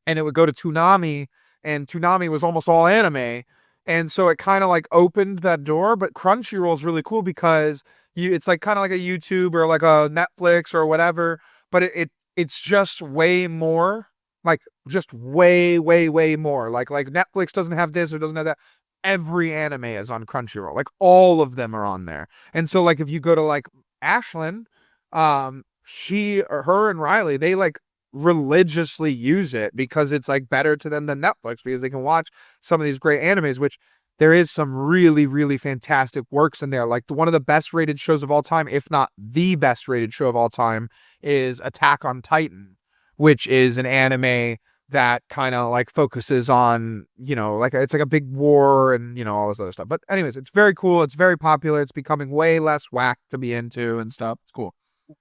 and it would go to Toonami, and Toonami was almost all anime. And so it kind of like opened that door. But Crunchyroll is really cool because it's like kind of like a YouTube or like a Netflix or whatever, but it's just way more. Like just way, way, way more. Like Netflix doesn't have this or doesn't have that. Every anime is on Crunchyroll. Like all of them are on there. And so like if you go to like Ashlyn, her and Riley, they like religiously use it because it's like better to them than Netflix because they can watch some of these great animes, which there is some really, really fantastic works in there. Like one of the best rated shows of all time, if not the best rated show of all time, is Attack on Titan, which is an anime that kind of like focuses on, like it's like a big war and, all this other stuff. But anyways, it's very cool. It's very popular. It's becoming way less whack to be into and stuff. It's cool.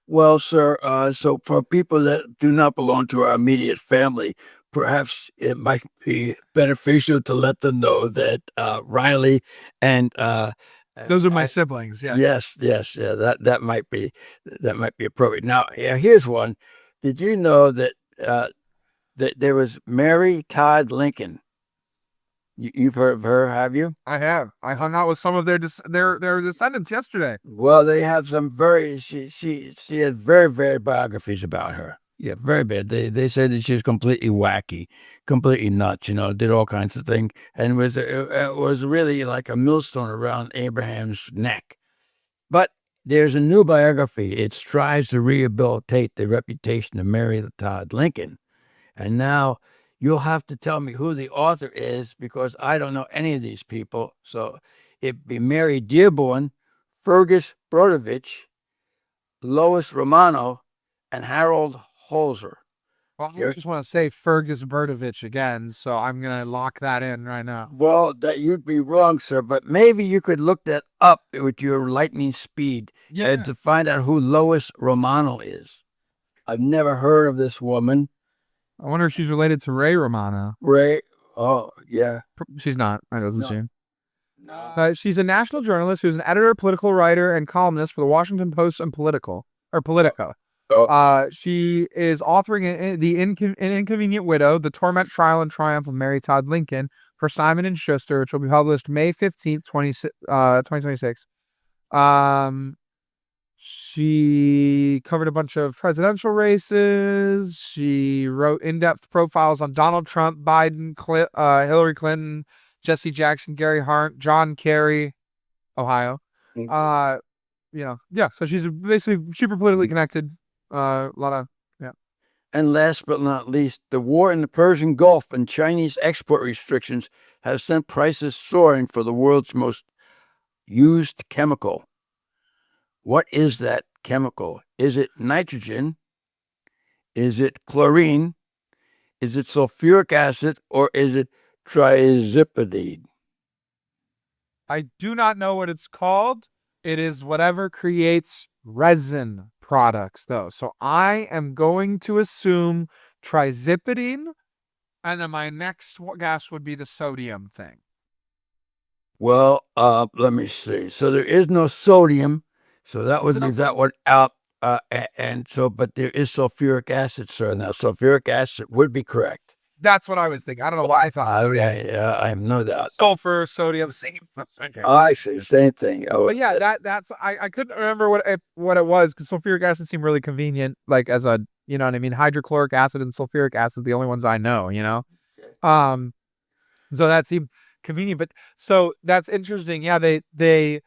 Well, sir, so for people that do not belong to our immediate family, perhaps it might be beneficial to let them know that Riley and those are my siblings. Yeah. Yes. Yeah, that might be appropriate. Now, here's one. Did you know that that there was Mary Todd Lincoln? You've heard of her, have you? I have. I hung out with some of their descendants yesterday. Well, they have some she had very, very biographies about her. Yeah, very bad. They said that she was completely wacky, completely nuts. Did all kinds of things, and it was really like a millstone around Abraham's neck. But there's a new biography. It strives to rehabilitate the reputation of Mary Todd Lincoln, and now you'll have to tell me who the author is because I don't know any of these people. So it'd be Mary Dearborn, Fergus Brodovich, Lois Romano, and Harold Holzer. Well, I Here. just want to say Fergus Berdovich again, so I'm gonna lock that in right now. Well, that you'd be wrong, sir, but maybe you could look that up with your lightning speed Yeah. to find out who Lois Romano is. I've never heard of this woman. I wonder if she's related to Ray Romano. Ray. Oh, yeah. She's not. I doesn't No. seem. No. She's a national journalist who's an editor, political writer, and columnist for the Washington Post and Politico. Oh, She is authoring An Inconvenient Widow, The Torment, Trial, and Triumph of Mary Todd Lincoln for Simon & Schuster, which will be published May 15th, 2026. She covered a bunch of presidential races. She wrote in-depth profiles on Donald Trump, Biden, Hillary Clinton, Jesse Jackson, Gary Hart, John Kerry, Ohio. Yeah. So she's basically super politically connected. A lot of And last but not least, the war in the Persian Gulf and Chinese export restrictions have sent prices soaring for the world's most used chemical. What is that chemical? Is it nitrogen? Is it chlorine? Is it sulfuric acid? Or is it trizipidine? I do not know what it's called. It is whatever creates resin products, though. So I am going to assume trizipidine, and then my next guess would be the sodium thing. Well, let me see. So there is no sodium. So that would leave that one out. And so, but there is sulfuric acid, sir. Now, sulfuric acid would be correct. That's what I was thinking. I don't know why I thought. Yeah, I have no doubt. Sulfur, sodium, same. Okay. I see, same thing. Oh, But yeah, that's I couldn't remember what it was because sulfuric acid seemed really convenient, like as a you know what I mean. Hydrochloric acid and sulfuric acid, the only ones I know. So that seemed convenient. But so that's interesting. Yeah, they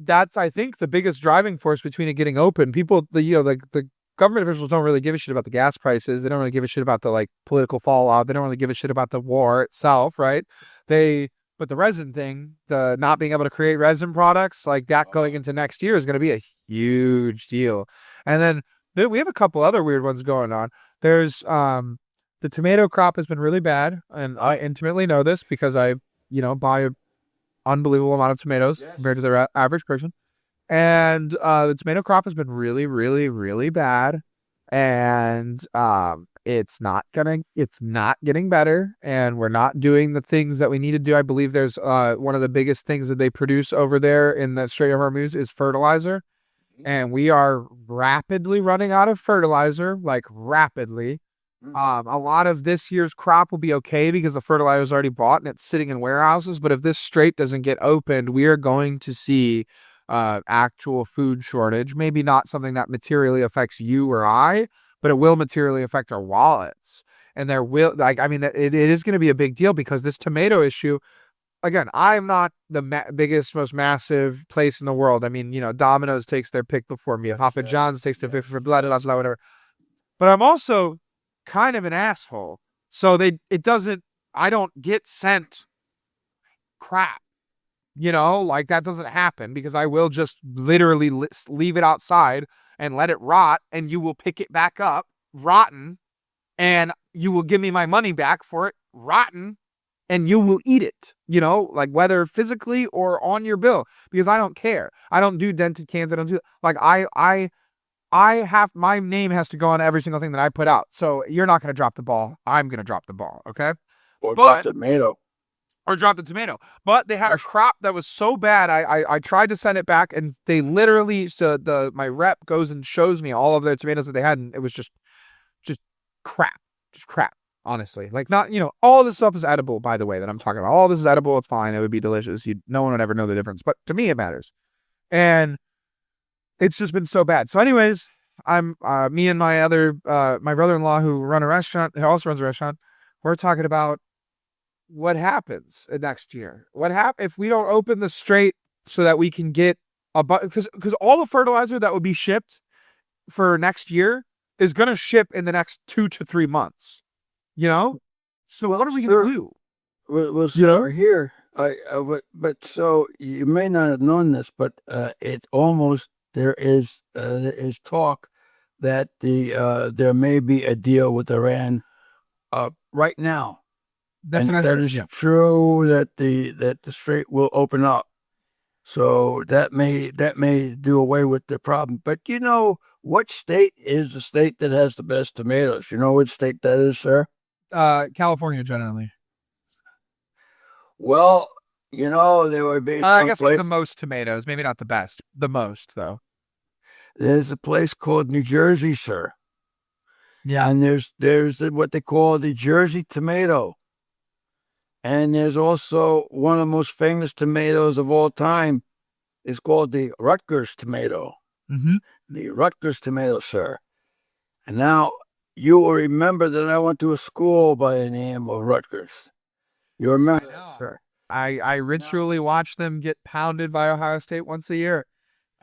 that's I think the biggest driving force between it getting open. People, the government officials don't really give a shit about the gas prices. They don't really give a shit about the political fallout. They don't really give a shit about the war itself, right? But the resin thing, the not being able to create resin products like that going into next year is going to be a huge deal. And then we have a couple other weird ones going on. There's the tomato crop has been really bad, and I intimately know this because I buy an unbelievable amount of tomatoes compared to the average person. And the tomato crop has been really, really, really bad. And it's not getting better. And we're not doing the things that we need to do. I believe there's one of the biggest things that they produce over there in the Strait of Hormuz is fertilizer. And we are rapidly running out of fertilizer, like rapidly. A lot of this year's crop will be okay because the fertilizer is already bought and it's sitting in warehouses. But if this strait doesn't get opened, we are going to see actual food shortage. Maybe not something that materially affects you or I, but it will materially affect our wallets. And it is going to be a big deal because this tomato issue. Again, I'm not the biggest, most massive place in the world. I mean, Domino's takes their pick before me. Papa John's takes their pick for blah, blah, blah, whatever. But I'm also kind of an asshole. So I don't get sent crap. That doesn't happen because I will just literally leave it outside and let it rot, and you will pick it back up rotten, and you will give me my money back for it rotten, and you will eat it, whether physically or on your bill, because I don't care. I don't do dented cans. I don't do my name has to go on every single thing that I put out. So you're not going to drop the ball. I'm going to drop the ball. Okay. Or drop the tomato. Or drop the tomato. But they had a crop that was so bad. I tried to send it back, and they literally, my rep goes and shows me all of their tomatoes that they had, and it was just crap. Just crap. Honestly, all this stuff is edible, by the way, that I'm talking about. All this is edible. It's fine. It would be delicious. No one would ever know the difference. But to me, it matters. And it's just been so bad. So anyways, me and my brother-in-law who also runs a restaurant, we're talking about what happens next year. What happens if we don't open the strait so that we can get because all the fertilizer that would be shipped for next year is going to ship in the next 2 to 3 months. So what are we going to do? We'll start here. But so you may not have known this, but there is talk that there may be a deal with Iran right now, That's and what I that heard. is Yeah. true that the strait will open up. So that may do away with the problem. But you know what state is the state that has the best tomatoes? You know what state that is, sir? California generally. Well, you know there would be I some guess like place. the most tomatoes, maybe not the best. The most though. There's a place called New Jersey, sir, Yeah. and there's what they call the Jersey tomato, and there's also one of the most famous tomatoes of all time. Is called the Rutgers tomato. Mm-hmm. The Rutgers tomato, sir. And now you will remember that I went to a school by the name of Rutgers. You remember I that, know. sir? I ritually watch them get pounded by Ohio State once a year.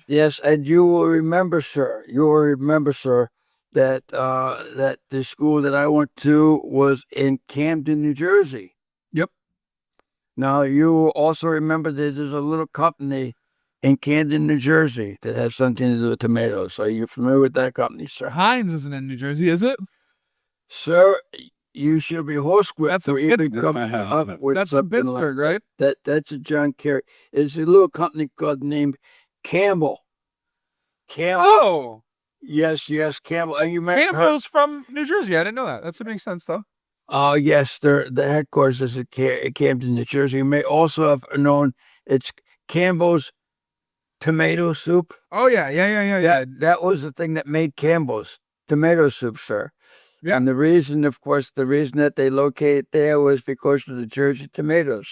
Yes, and you will remember, sir. You will remember, sir, that the school that I went to was in Camden, New Jersey. Yep. Now you will also remember that there's a little company in Camden, New Jersey that has something to do with tomatoes. Are you familiar with that company, sir? Heinz isn't in New Jersey, is it? Sir, you should be horsewhipped That's to a even Pittsburgh. come up with That's in something like Pittsburgh, right? that. That's a John Kerry. It's a little company called named Campbell. Campbell. Oh, Yes, yes, Campbell. And you met her. Campbell's from New Jersey. I didn't know that. That makes sense though. Oh, yes, the headquarters is at Camden, New Jersey. You may also have known it's Campbell's tomato soup. Oh yeah. That was the thing that made Campbell's tomato soup, sir. Yeah. And the reason, of course, the reason that they located there was because of the Jersey tomatoes.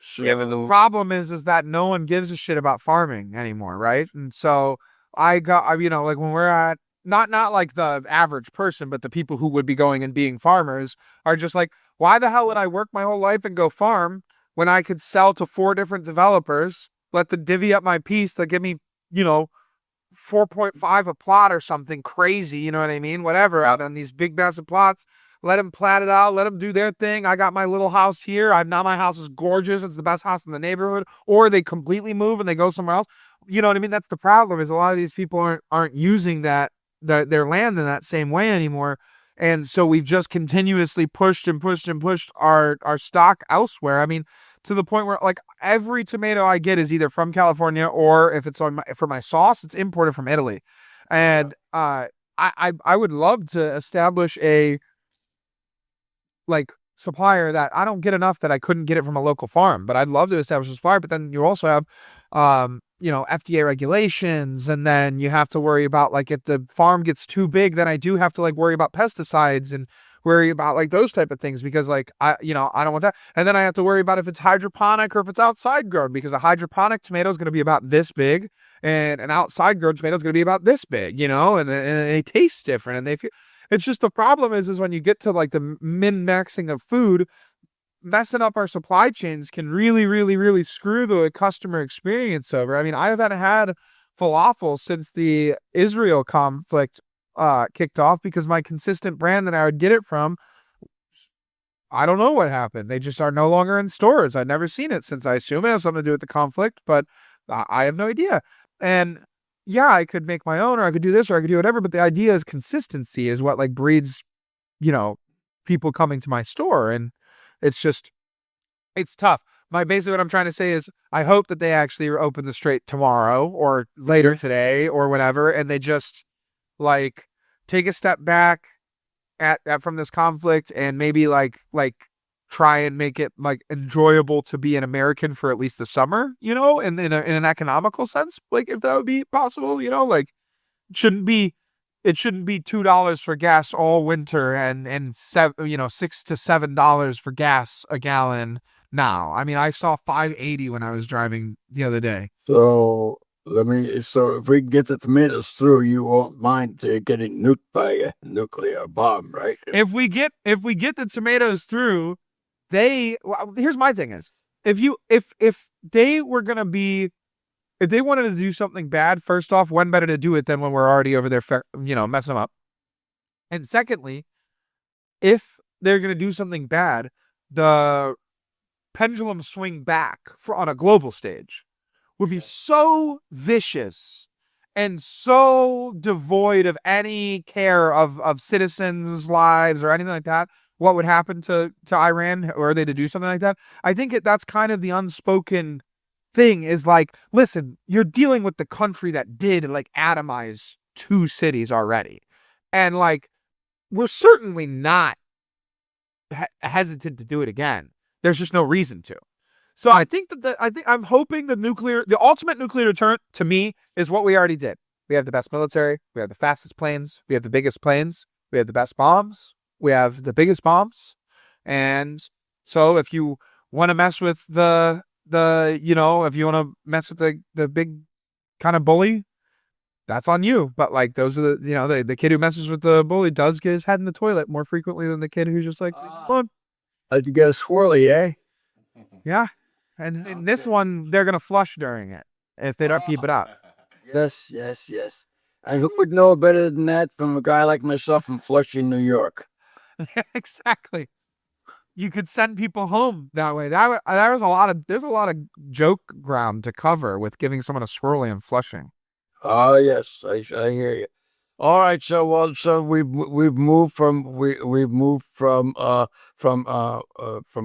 So, Yeah, but the problem is that no one gives a shit about farming anymore, right? And so like when we're at not like the average person, but the people who would be going and being farmers are just like, why the hell would I work my whole life and go farm when I could sell to 4 different developers, let them divvy up my piece, that give me, 4.5 a plot or something crazy, you know what I mean? Whatever, out on these big massive plots. Let them plat it out. Let them do their thing. I got my little house here. Now my house is gorgeous. It's the best house in the neighborhood. Or they completely move and they go somewhere else. You know what I mean? That's the problem. Is a lot of these people aren't using their land in that same way anymore. And so we've just continuously pushed our stock elsewhere. I mean, to the point where like every tomato I get is either from California, or if it's for my sauce, it's imported from Italy. And I would love to establish a like supplier that I don't get enough that I couldn't get it from a local farm, but I'd love to establish a supplier. But then you also have, FDA regulations, and then you have to worry about like if the farm gets too big, then I do have to like worry about pesticides and worry about like those type of things, because like I don't want that. And then I have to worry about if it's hydroponic or if it's outside grown, because a hydroponic tomato is going to be about this big and an outside grown tomato is going to be about this big, and they taste different and they feel. It's just the problem is when you get to like the min-maxing of food, messing up our supply chains can really, really, really screw the customer experience over. I mean, I haven't had falafel since the Israel conflict kicked off, because my consistent brand that I would get it from, I don't know what happened. They just are no longer in stores. I've never seen it since. I assume it has something to do with the conflict, but I have no idea. And yeah, I could make my own, or I could do this, or I could do whatever. But the idea is consistency is what like breeds, people coming to my store. And it's tough. Basically what I'm trying to say is I hope that they actually open the strait tomorrow or later today or whatever. And they just like take a step back at from this conflict, and maybe like try and make it like enjoyable to be an American for at least the summer, in an economical sense, like if that would be possible, like it shouldn't be $2 for gas all winter and $6 to $7 for gas a gallon now. I mean, I saw $5.80 when I was driving the other day. So if we can get the tomatoes through, you won't mind getting nuked by a nuclear bomb, right? If we get the tomatoes through, here's my thing is, if they were gonna be, if they wanted to do something bad, first off, when better to do it than when we're already over there, messing them up. And secondly, if they're gonna do something bad, the pendulum swing back on a global stage would be so vicious and so devoid of any care of citizens' lives or anything like that, what would happen to Iran were they to do something like that? I think that's kind of the unspoken thing is like, listen, you're dealing with the country that did like atomize two cities already. And like, we're certainly not hesitant to do it again. There's just no reason to. So I think I'm hoping the ultimate nuclear deterrent to me is what we already did. We have the best military. We have the fastest planes. We have the biggest planes. We have the best bombs. We have the biggest bombs. And so if you want to mess with if you want to mess with the big kind of bully, that's on you. But like those are the kid who messes with the bully does get his head in the toilet more frequently than the kid who's just like, come on. You get a swirly, eh? Yeah. And in this one, they're going to flush during it if they don't keep it up. Yes, yes, yes. And who would know better than that from a guy like myself from Flushing, New York? Exactly. You could send people home that way. There's a lot of joke ground to cover with giving someone a swirly and Flushing. Oh yes, I hear you. All right, so we've moved from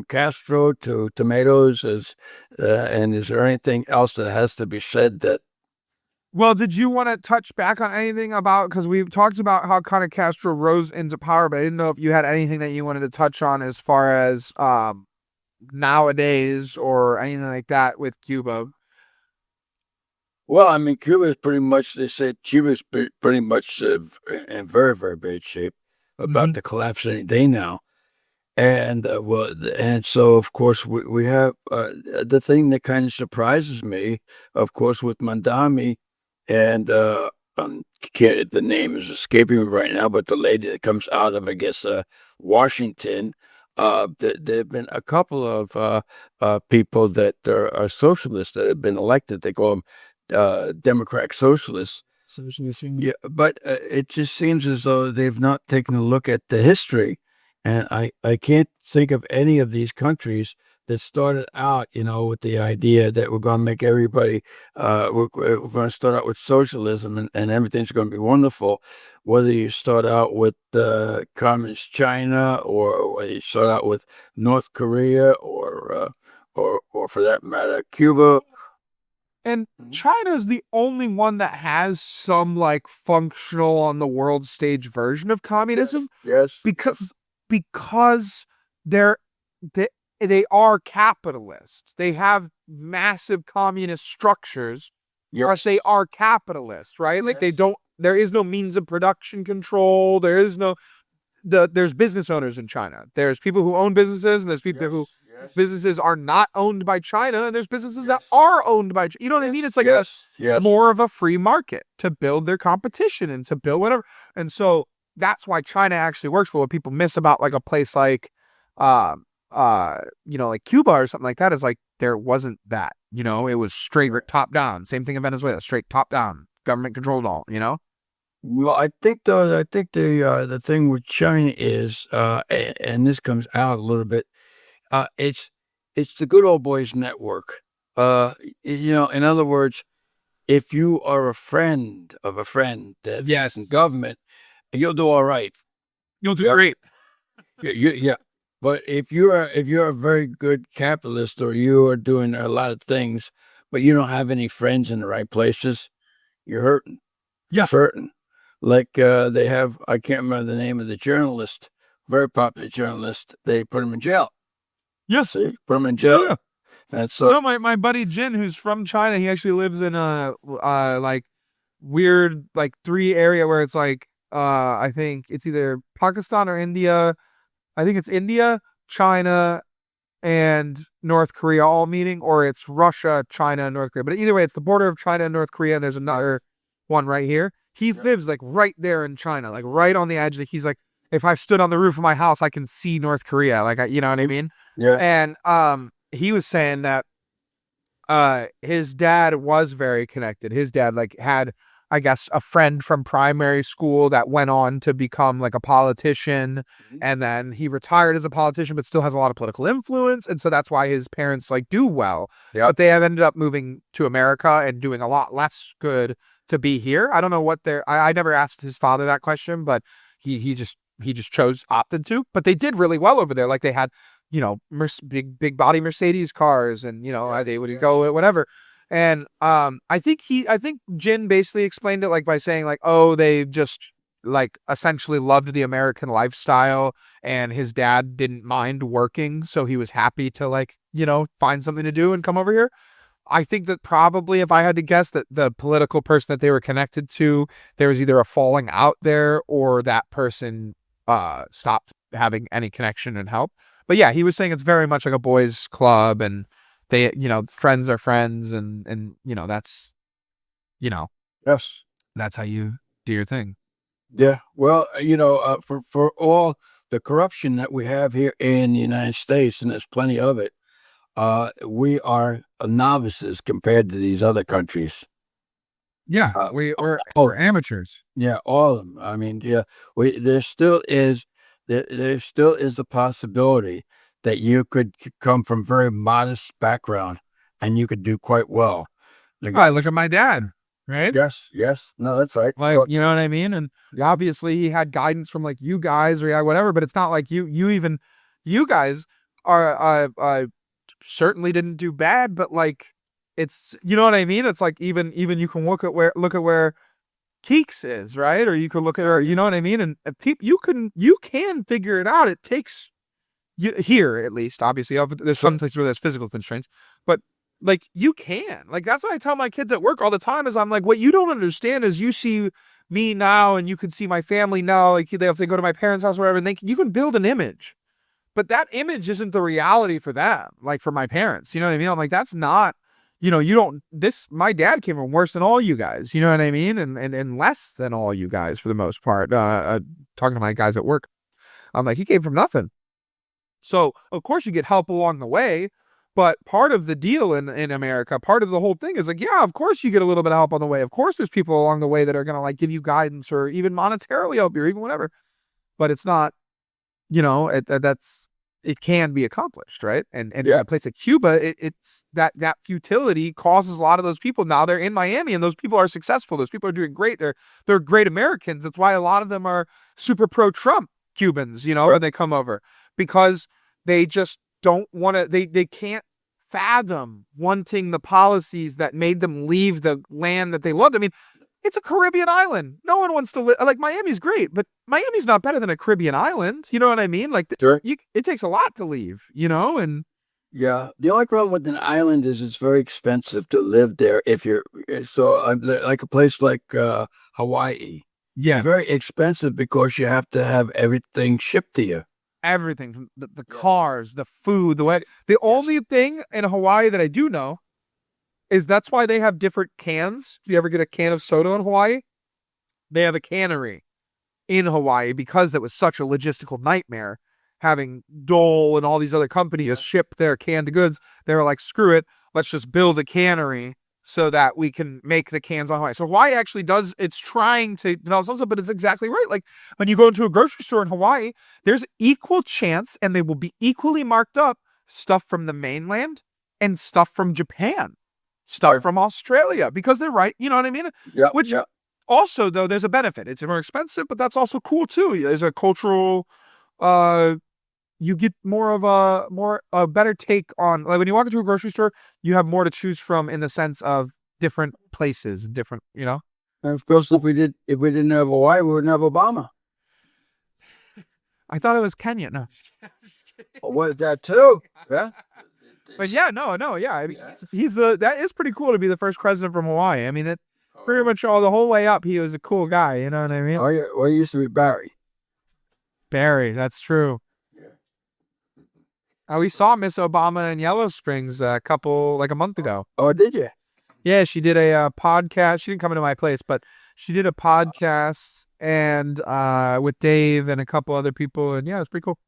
Castro to tomatoes. And is there anything else that has to be said that? Well, did you want to touch back on anything about, because we talked about how kind of Castro rose into power, but I didn't know if you had anything that you wanted to touch on as far as nowadays or anything like that with Cuba. Well, I mean, Cuba is pretty much. They said Cuba's pretty much in very, very bad shape, about to collapse any day now. And and so of course we have the thing that kind of surprises me, of course, with Mandami, and the name is escaping me right now, but the lady that comes out of, I guess, Washington. There have been a couple of people that are socialists that have been elected. They call them Democratic socialists. Yeah, but it just seems as though they've not taken a look at the history, and I can't think of any of these countries that started out, with the idea that we're going to make everybody, we're going to start out with socialism, and everything's going to be wonderful. Whether you start out with communist China, or whether you start out with North Korea, or for that matter, Cuba. And China's the only one that has some like functional on the world stage version of communism. Yes. Because they're they are capitalists. They have massive communist structures. Yes. But they are capitalists, right? Like there is no means of production control. There's business owners in China. There's people who own businesses, and there's people who businesses are not owned by China, and there's businesses that are owned by China. You know what I mean? It's like more of a free market to build their competition and to build whatever. And so that's why China actually works. But what people miss about like a place like like Cuba or something like that is like there wasn't that. It was straight top down. Same thing in Venezuela, straight top down. Government controlled all, Well, I think the thing with China is, and this comes out a little bit, it's the good old boys network. In other words, if you are a friend of a friend that's in government, you'll do all right. You'll do great. Yeah. But if you're a very good capitalist, or you are doing a lot of things, but you don't have any friends in the right places, you're hurting. Yeah. Hurting. Like they have, I can't remember the name of the journalist, very popular journalist. They put him in jail. Yes. See, put him in jail. Yeah. And so, my buddy Jin, who's from China, he actually lives in a like weird like 3 area where it's like I think it's either Pakistan or India. I think it's India, China, and North Korea all meeting, or it's Russia, China, and North Korea. But either way, it's the border of China and North Korea, and there's another one right here. He lives like right there in China, like right on the edge. Like he's like, if I stood on the roof of my house, I can see North Korea. Like, you know what I mean? Yeah. And he was saying that his dad was very connected. His dad like had, I guess, a friend from primary school that went on to become like a politician, and then he retired as a politician, but still has a lot of political influence, and so that's why his parents like do well. Yeah. But they have ended up moving to America and doing a lot less good to be here. I don't know what I never asked his father that question, but he just opted to. But they did really well over there. Like they had, big body Mercedes cars, and they would go whatever. And I think Jin basically explained it like by saying like, oh, they just like essentially loved the American lifestyle, and his dad didn't mind working, so he was happy to like, find something to do and come over here. I think that probably, if I had to guess, that the political person that they were connected to, there was either a falling out there, or that person stopped having any connection and help. But yeah, he was saying it's very much like a boys' club, and they, friends are friends, and that's, Yes. that's how you do your thing. Yeah. Well, for all the corruption that we have here in the United States, and there's plenty of it, we are novices compared to these other countries. Yeah, we're amateurs. Yeah, all of them. I mean, yeah, there still is a possibility that you could come from very modest background and you could do quite well. Right, look at my dad, right? Yes. No, that's right. Like, you know what I mean? And obviously he had guidance from like you guys or whatever, but it's not like you guys are certainly didn't do bad, but like it's, you know what I mean? It's like even you can look at where Keeks is, right? Or you could look at her, you know what I mean? And you can figure it out. It takes you here, at least, obviously. There's some places where there's physical constraints, but like you can. Like that's what I tell my kids at work all the time is I'm like, what you don't understand is you see me now and you can see my family now. Like if they go to my parents' house or whatever, and you can build an image. But that image isn't the reality for them, like for my parents. You know what I mean? I'm like, that's not, my dad came from worse than all you guys. You know what I mean? And less than all you guys for the most part. Talking to my guys at work, I'm like, he came from nothing. So, of course, you get help along the way. But part of the deal in America, part of the whole thing is like, yeah, of course you get a little bit of help on the way. Of course there's people along the way that are going to like give you guidance or even monetarily help you or even whatever. But it's not, it can be accomplished, right? And in a place like Cuba, it's that futility causes a lot of those people. Now they're in Miami, and those people are successful. Those people are doing great. They're great Americans. That's why a lot of them are super pro-Trump Cubans, when they come over, because they just don't want to. They can't fathom wanting the policies that made them leave the land that they loved. I mean, it's a Caribbean island. No one wants to live. Like, Miami's great, but Miami's not better than a Caribbean island. You know what I mean? Like, Sure. It takes a lot to leave, and Yeah, the only problem with an island is it's very expensive to live there. If you're like a place like Hawaii, yeah, it's very expensive because you have to have everything shipped to you. everything from the cars, the food, the way. The only thing in Hawaii that I do know is that's why they have different cans. If you ever get a can of soda in Hawaii, they have a cannery in Hawaii because it was such a logistical nightmare having Dole and all these other companies ship their canned goods. They were like, screw it, let's just build a cannery so that we can make the cans on Hawaii. So Hawaii actually it's trying to develop something, but it's exactly right. Like when you go into a grocery store in Hawaii, there's equal chance, and they will be equally marked up, stuff from the mainland and stuff from Japan. Stuff from Australia, because they're right. You know what I mean? Yeah. Which also, though, there's a benefit. It's more expensive, but that's also cool too. There's a cultural, you get more of a better take on, like when you walk into a grocery store, you have more to choose from in the sense of different places, different, And of course, if we didn't have Hawaii, we wouldn't have Obama. I thought it was Kenya. No. Well, that too. Yeah. But yeah, yeah. I mean, that is pretty cool to be the first president from Hawaii. I mean, it pretty much the whole way up, he was a cool guy. You know what I mean? Oh, yeah. Well, he used to be Barry. Barry, that's true. Yeah. We saw Miss Obama in Yellow Springs like a month ago. Oh, did you? Yeah, she did a podcast. She didn't come into my place, but she did a podcast and with Dave and a couple other people, and yeah, it's pretty cool.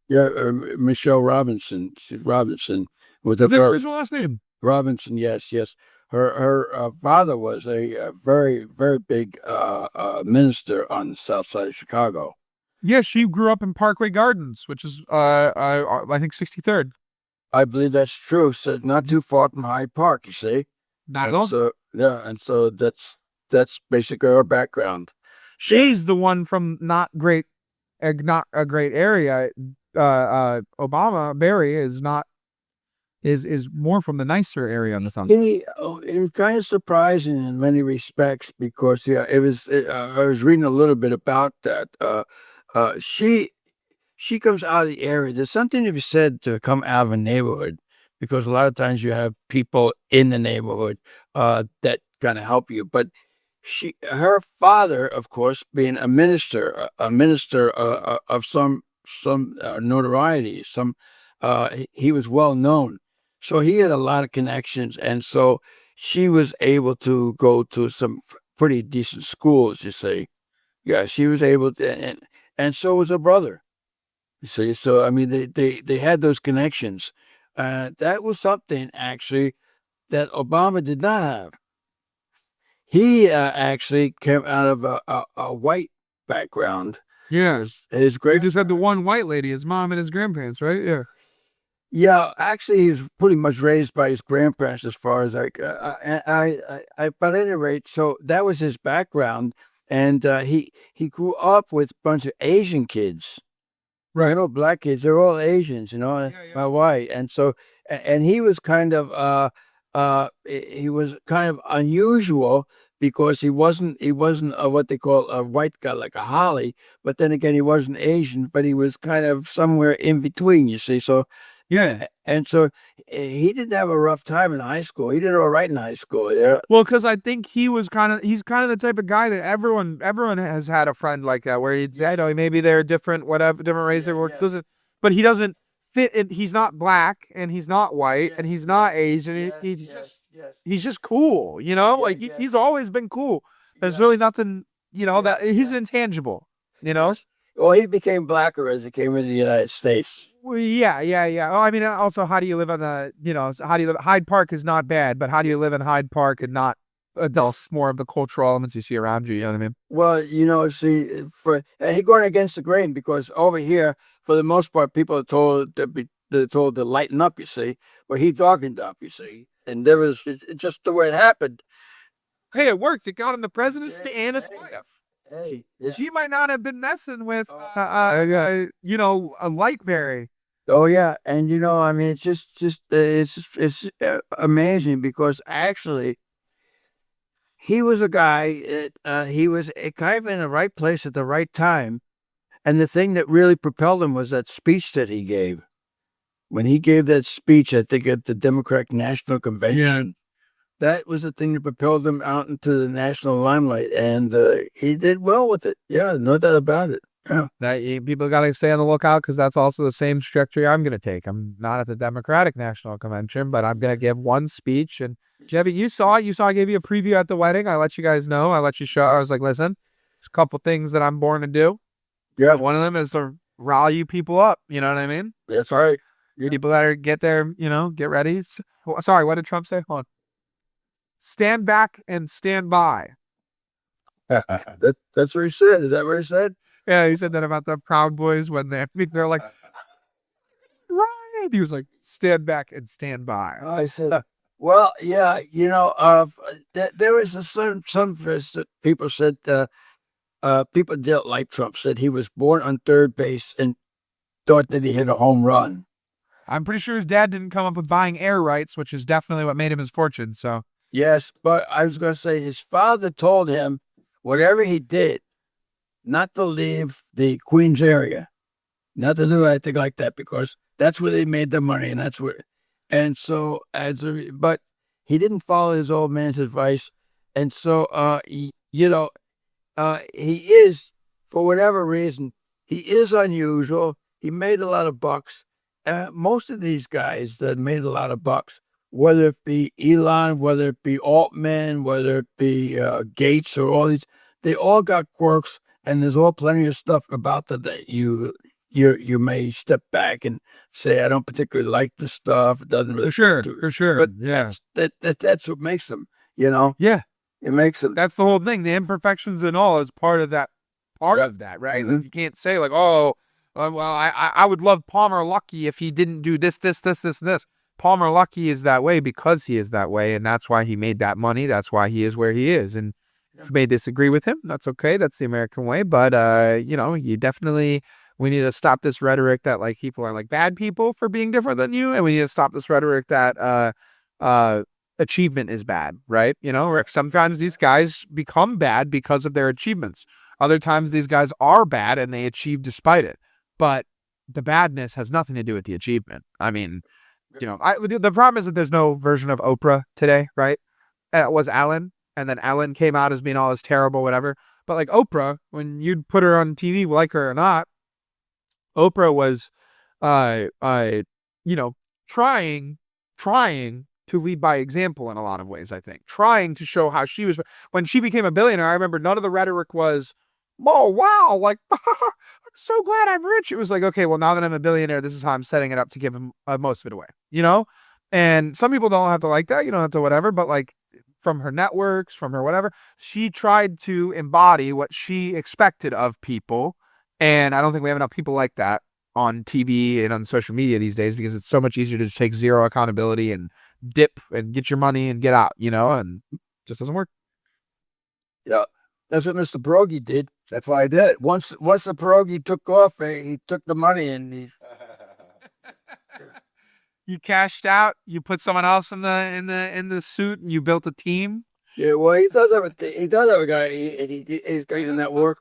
Yeah, Michelle Robinson. She's Robinson. Is that her original last name? Robinson, yes. Her father was a very, very big minister on the south side of Chicago. Yeah, she grew up in Parkway Gardens, which is, I think, 63rd. I believe that's true. So it's not too far from Hyde Park, you see. Not at all. So, yeah, and so that's that's basically her background. She's the one from not a great area. Obama Barry is not is more from the nicer area on the south. It was kind of surprising in many respects because yeah, I was reading a little bit about that. She comes out of the area. There's something to be said to come out of a neighborhood because a lot of times you have people in the neighborhood that kind of help you. But her father, of course, being a minister, of some notoriety, he was well known, so he had a lot of connections, and so she was able to go to some pretty decent schools. You see, yeah, she was able to, and so was her brother. You see, so I mean, they had those connections. That was something actually that Obama did not have. He actually came out of a white background. Yeah. His He great just had the one white lady, his mom and his grandparents, right? Yeah. Yeah, actually, he was pretty much raised by his grandparents, as far as but at any rate, so that was his background, and he grew up with a bunch of Asian kids. Right. You know, black kids, they're all Asians, you know, my white. And so, and he was kind of, he was kind of unusual because he wasn't what they call a white guy, like a Holly, but then again, he wasn't Asian, but he was kind of somewhere in between, you see. So, yeah. And so he didn't have a rough time in high school. He did all right in high school. Yeah. Well, because I think he's kind of the type of guy that everyone has had a friend like that where he's, I know, maybe they're different, whatever, different race, doesn't, but he doesn't fit in. He's not black and he's not white and he's not Asian. He's just cool, you know, like he's always been cool. There's really nothing, you know, that he's intangible, you know. Well, he became blacker as he came into the United States. Well, yeah. Oh, I mean, also, how do you live on how do you live? Hyde Park is not bad, but how do you live in Hyde Park and not adults more of the cultural elements you see around you? You know what I mean? Well, you know, see, he going against the grain because over here, for the most part, people are told to lighten up. You see, but he darkened up. You see, and there was just the way it happened. Hey, it worked. It got him the presidency and his wife. Hey, She might not have been messing with, a light berry. Oh yeah, and you know, I mean, it's amazing because actually, he was a guy. He was kind of in the right place at the right time, and the thing that really propelled him was that speech that he gave. When he gave that speech, I think at the Democratic National Convention, that was the thing that propelled him out into the national limelight, and he did well with it. Yeah, no doubt about it. Yeah. People got to stay on the lookout because that's also the same trajectory I'm going to take. I'm not at the Democratic National Convention, but I'm going to give one speech. And Jebby, you saw it. I gave you a preview at the wedding. I let you guys know. I let you show. I was like, listen, there's a couple things that I'm born to do. Yeah. One of them is to rally you people up. You know what I mean? That's right. People better get there, get ready. Sorry, what did Trump say? Hold on. Stand back and stand by. That's what he said. Is that what he said? Yeah, he said that about the Proud Boys when they're like, right. He was like, stand back and stand by. I said, well, yeah, there was some people said, people didn't like Trump, said he was born on third base and thought that he hit a home run. I'm pretty sure his dad didn't come up with buying air rights, which is definitely what made him his fortune. So yes, but I was going to say his father told him whatever he did, not to leave the Queens area, not to do anything like that because that's where they made their money, and that's where. And so but he didn't follow his old man's advice, and so he is, for whatever reason, he is unusual. He made a lot of bucks. Most of these guys that made a lot of bucks, whether it be Elon, whether it be Altman, whether it be Gates or all these, they all got quirks, and there's all plenty of stuff about that you may step back and say, I don't particularly like this stuff. It doesn't really for sure. But yeah, that's what makes them. Yeah, it makes them. That's the whole thing. The imperfections and all is part of that. Right? Mm-hmm. You can't say like, oh. Well, I would love Palmer Luckey if he didn't do this, and this. Palmer Luckey is that way because he is that way, and that's why he made that money. That's why he is where he is. And may disagree with him. That's okay. That's the American way. But you definitely we need to stop this rhetoric that like people are like bad people for being different than you, and we need to stop this rhetoric that achievement is bad, right? Or sometimes these guys become bad because of their achievements. Other times these guys are bad and they achieve despite it. But the badness has nothing to do with the achievement. I mean, the problem is that there's no version of Oprah today, right? It was Ellen, and then Ellen came out as being all this terrible, whatever. But like Oprah, when you'd put her on TV, like her or not, Oprah was, trying to lead by example in a lot of ways, I think. Trying to show how she was, when she became a billionaire, I remember none of the rhetoric was, oh, wow, like, I'm so glad I'm rich. It was like, okay, well, now that I'm a billionaire, this is how I'm setting it up to give him most of it away, And some people don't have to like that. You don't have to whatever, but like from her networks, from her whatever, she tried to embody what she expected of people. And I don't think we have enough people like that on TV and on social media these days because it's so much easier to just take zero accountability and dip and get your money and get out, and it just doesn't work. Yeah. That's what Mr. Pierogi did. That's why I did it. Once the Pierogi took off, he took the money and he You cashed out, you put someone else in the suit and you built a team. Yeah, well, he does have a guy. He's got in that work,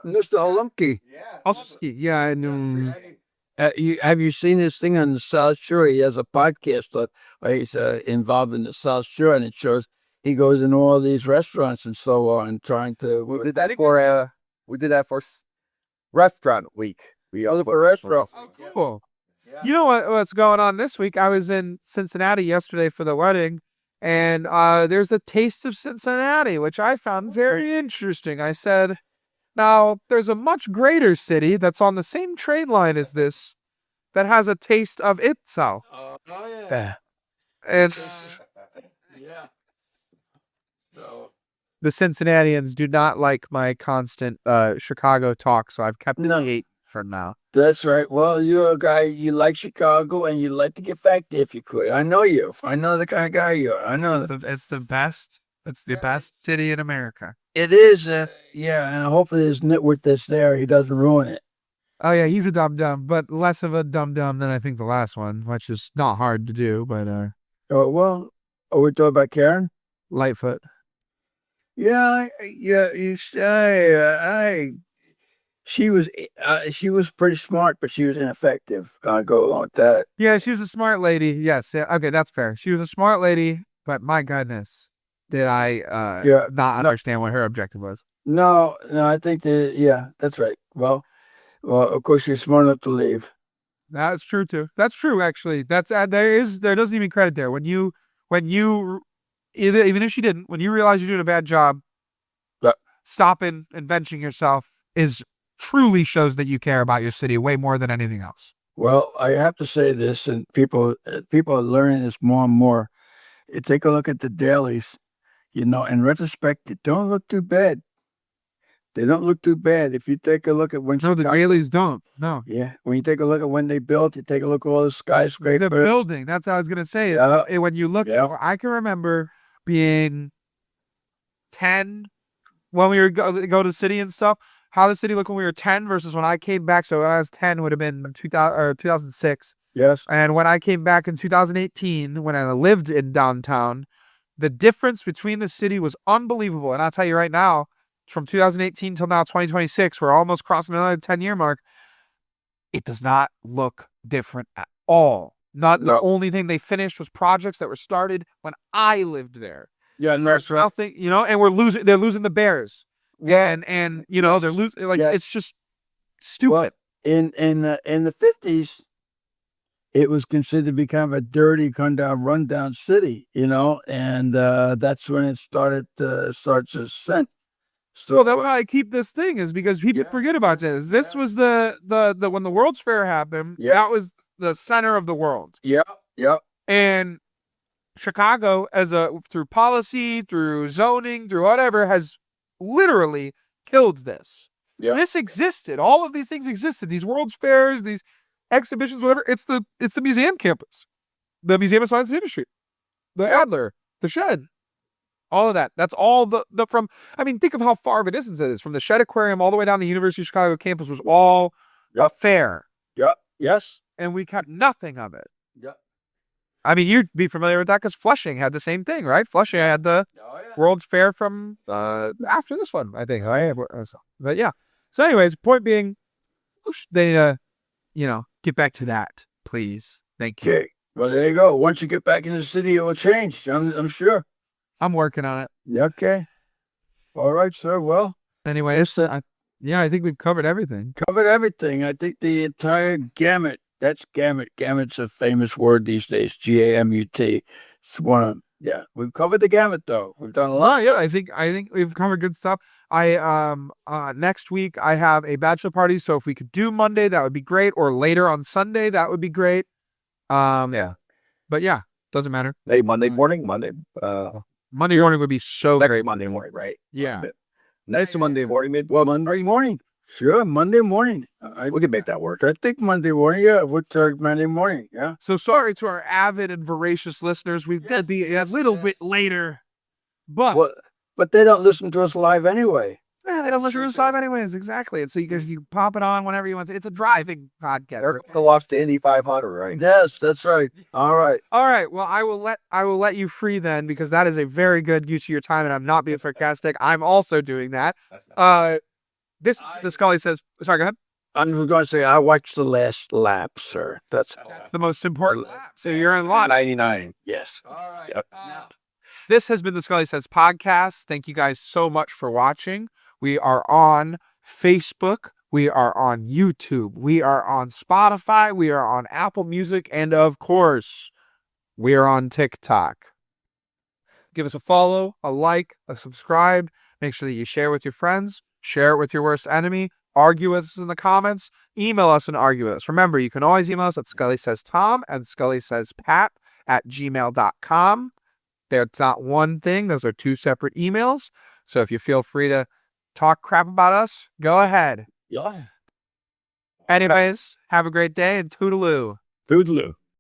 Mr. Olumke. Yeah, I know. Have you seen this thing on the South Shore? He has a podcast where he's involved in the South Shore, and it shows he goes in all these restaurants and so on, trying to. We did that for restaurant week. We Oh, for restaurants. Oh, cool. You know what's going on this week? I was in Cincinnati yesterday for the wedding, and there's a Taste of Cincinnati, which I found very interesting. I said, now, there's a much greater city that's on the same train line as this that has a taste of itself. Yeah. And Yeah. So the Cincinnatians do not like my constant Chicago talk, so I've kept it hate for now. that's right. Well, you're a guy, you like Chicago, and you'd like to get back there if you could. I know you. I know the kind of guy you are. I know that. It's the best. It's the best city in America. It is, yeah, and hopefully his network that's there, he doesn't ruin it. Oh, yeah, he's a dum-dum, but less of a dum-dum than I think the last one, which is not hard to do, but Oh, well, are we talking about Karen? Lightfoot. Yeah, she was pretty smart, but she was ineffective. I'll go along with that. Yeah, she was a smart lady. Yes, yeah, okay, that's fair. She was a smart lady, but my goodness, did I not understand what her objective was. No, I think that's right. Well, of course you're smart enough to leave. That's true too. That's true actually. That's there doesn't even credit there. When you even if she didn't, when you realize you're doing a bad job, stopping and benching yourself truly shows that you care about your city way more than anything else. Well, I have to say this, and people are learning this more and more. You take a look at the dailies. In retrospect, they don't look too bad. They don't look too bad. If you take a look at when the dailies don't. No. Yeah. When you take a look at when they built, you take a look at all the skyscrapers. The building. That's what I was going to say. When you look, I can remember being 10 when we were go to the city and stuff. How the city looked when we were 10 versus when I came back. So when I was 10 would have been 2006. Yes. And when I came back in 2018, when I lived in downtown, the difference between the city was unbelievable. And I'll tell you right now, from 2018 till now, 2026, we're almost crossing another 10-year mark. It does not look different at all. The only thing they finished was projects that were started when I lived there. Yeah, and that's right. Nothing, and they're losing the Bears. Yeah, and they're losing. It's just stupid. Well, in the 50s, it was considered to be kind of a dirty, rundown city, and that's when it starts to ascent. So that's why I keep this thing is because people forget about this. This was the when the World's Fair happened. Yeah. That was the center of the world. Yeah. And Chicago, through policy, through zoning, through whatever, has literally killed this. Yeah. This existed. All of these things existed. These World's Fairs, these exhibitions, whatever. It's the museum campus, the Museum of Science and Industry, the Adler, the Shed. All of that. That's all the from. I mean, think of how far of a distance it is from the Shedd Aquarium all the way down the University of Chicago campus was all Yep. fair, Yep. Yes. and we got nothing of it. Yep. I mean, you'd be familiar with that because Flushing had the same thing, right? Flushing had the Oh yeah. World's Fair from after this one, I think. But yeah. So, anyways, point being, they get back to that, please. Thank you. Okay. Well, there you go. Once you get back in the city, it will change. I'm sure. I'm working on it. Okay. All right, sir. Well, Anyways, I think we've covered everything. covered everything. I think the entire gamut. That's gamut. Gamut's a famous word these days. GAMUT. It's one of, yeah. We've covered the gamut though. We've done a lot. Yeah, I think we've covered good stuff. Next week I have a bachelor party, so if we could do Monday, that would be great, or later on Sunday, that would be great. Yeah. But yeah, doesn't matter. Hey, Monday morning. Monday Morning would be so next great. Monday morning, right? Yeah. Nice Monday morning. Monday morning. Sure, Monday morning. We can make that work. I think Monday morning. Yeah, we'll start Monday morning. Yeah. So sorry to our avid and voracious listeners. We've got the a little bit later, but Well, but they don't listen to us live anyway. they don't listen to us live anyways. Exactly. And so you pop it on whenever you want. It's a driving podcast. They're going to watch the Indy 500, right? Yes, that's right. All right. All right. Well, I will let you free then, because that is a very good use of your time, and I'm not being sarcastic. I'm also doing that. The Scully says. Sorry, go ahead. I'm going to say I watched the last lap, sir. That's The most important lap. So you're in line. 99. yes. All right. Yep. This has been the Scully Says podcast. Thank you guys so much for watching. We are on Facebook. We are on YouTube. We are on Spotify. We are on Apple Music. And of course, we are on TikTok. Give us a follow, a like, a subscribe. Make sure that you share with your friends. Share it with your worst enemy. Argue with us in the comments. Email us and argue with us. Remember, you can always email us at ScullySaysTom and ScullySaysPat@gmail.com. That's not one thing. Those are two separate emails. So if you feel free to talk crap about us, go ahead. Yeah. Anyways, have a great day and toodaloo. Toodaloo.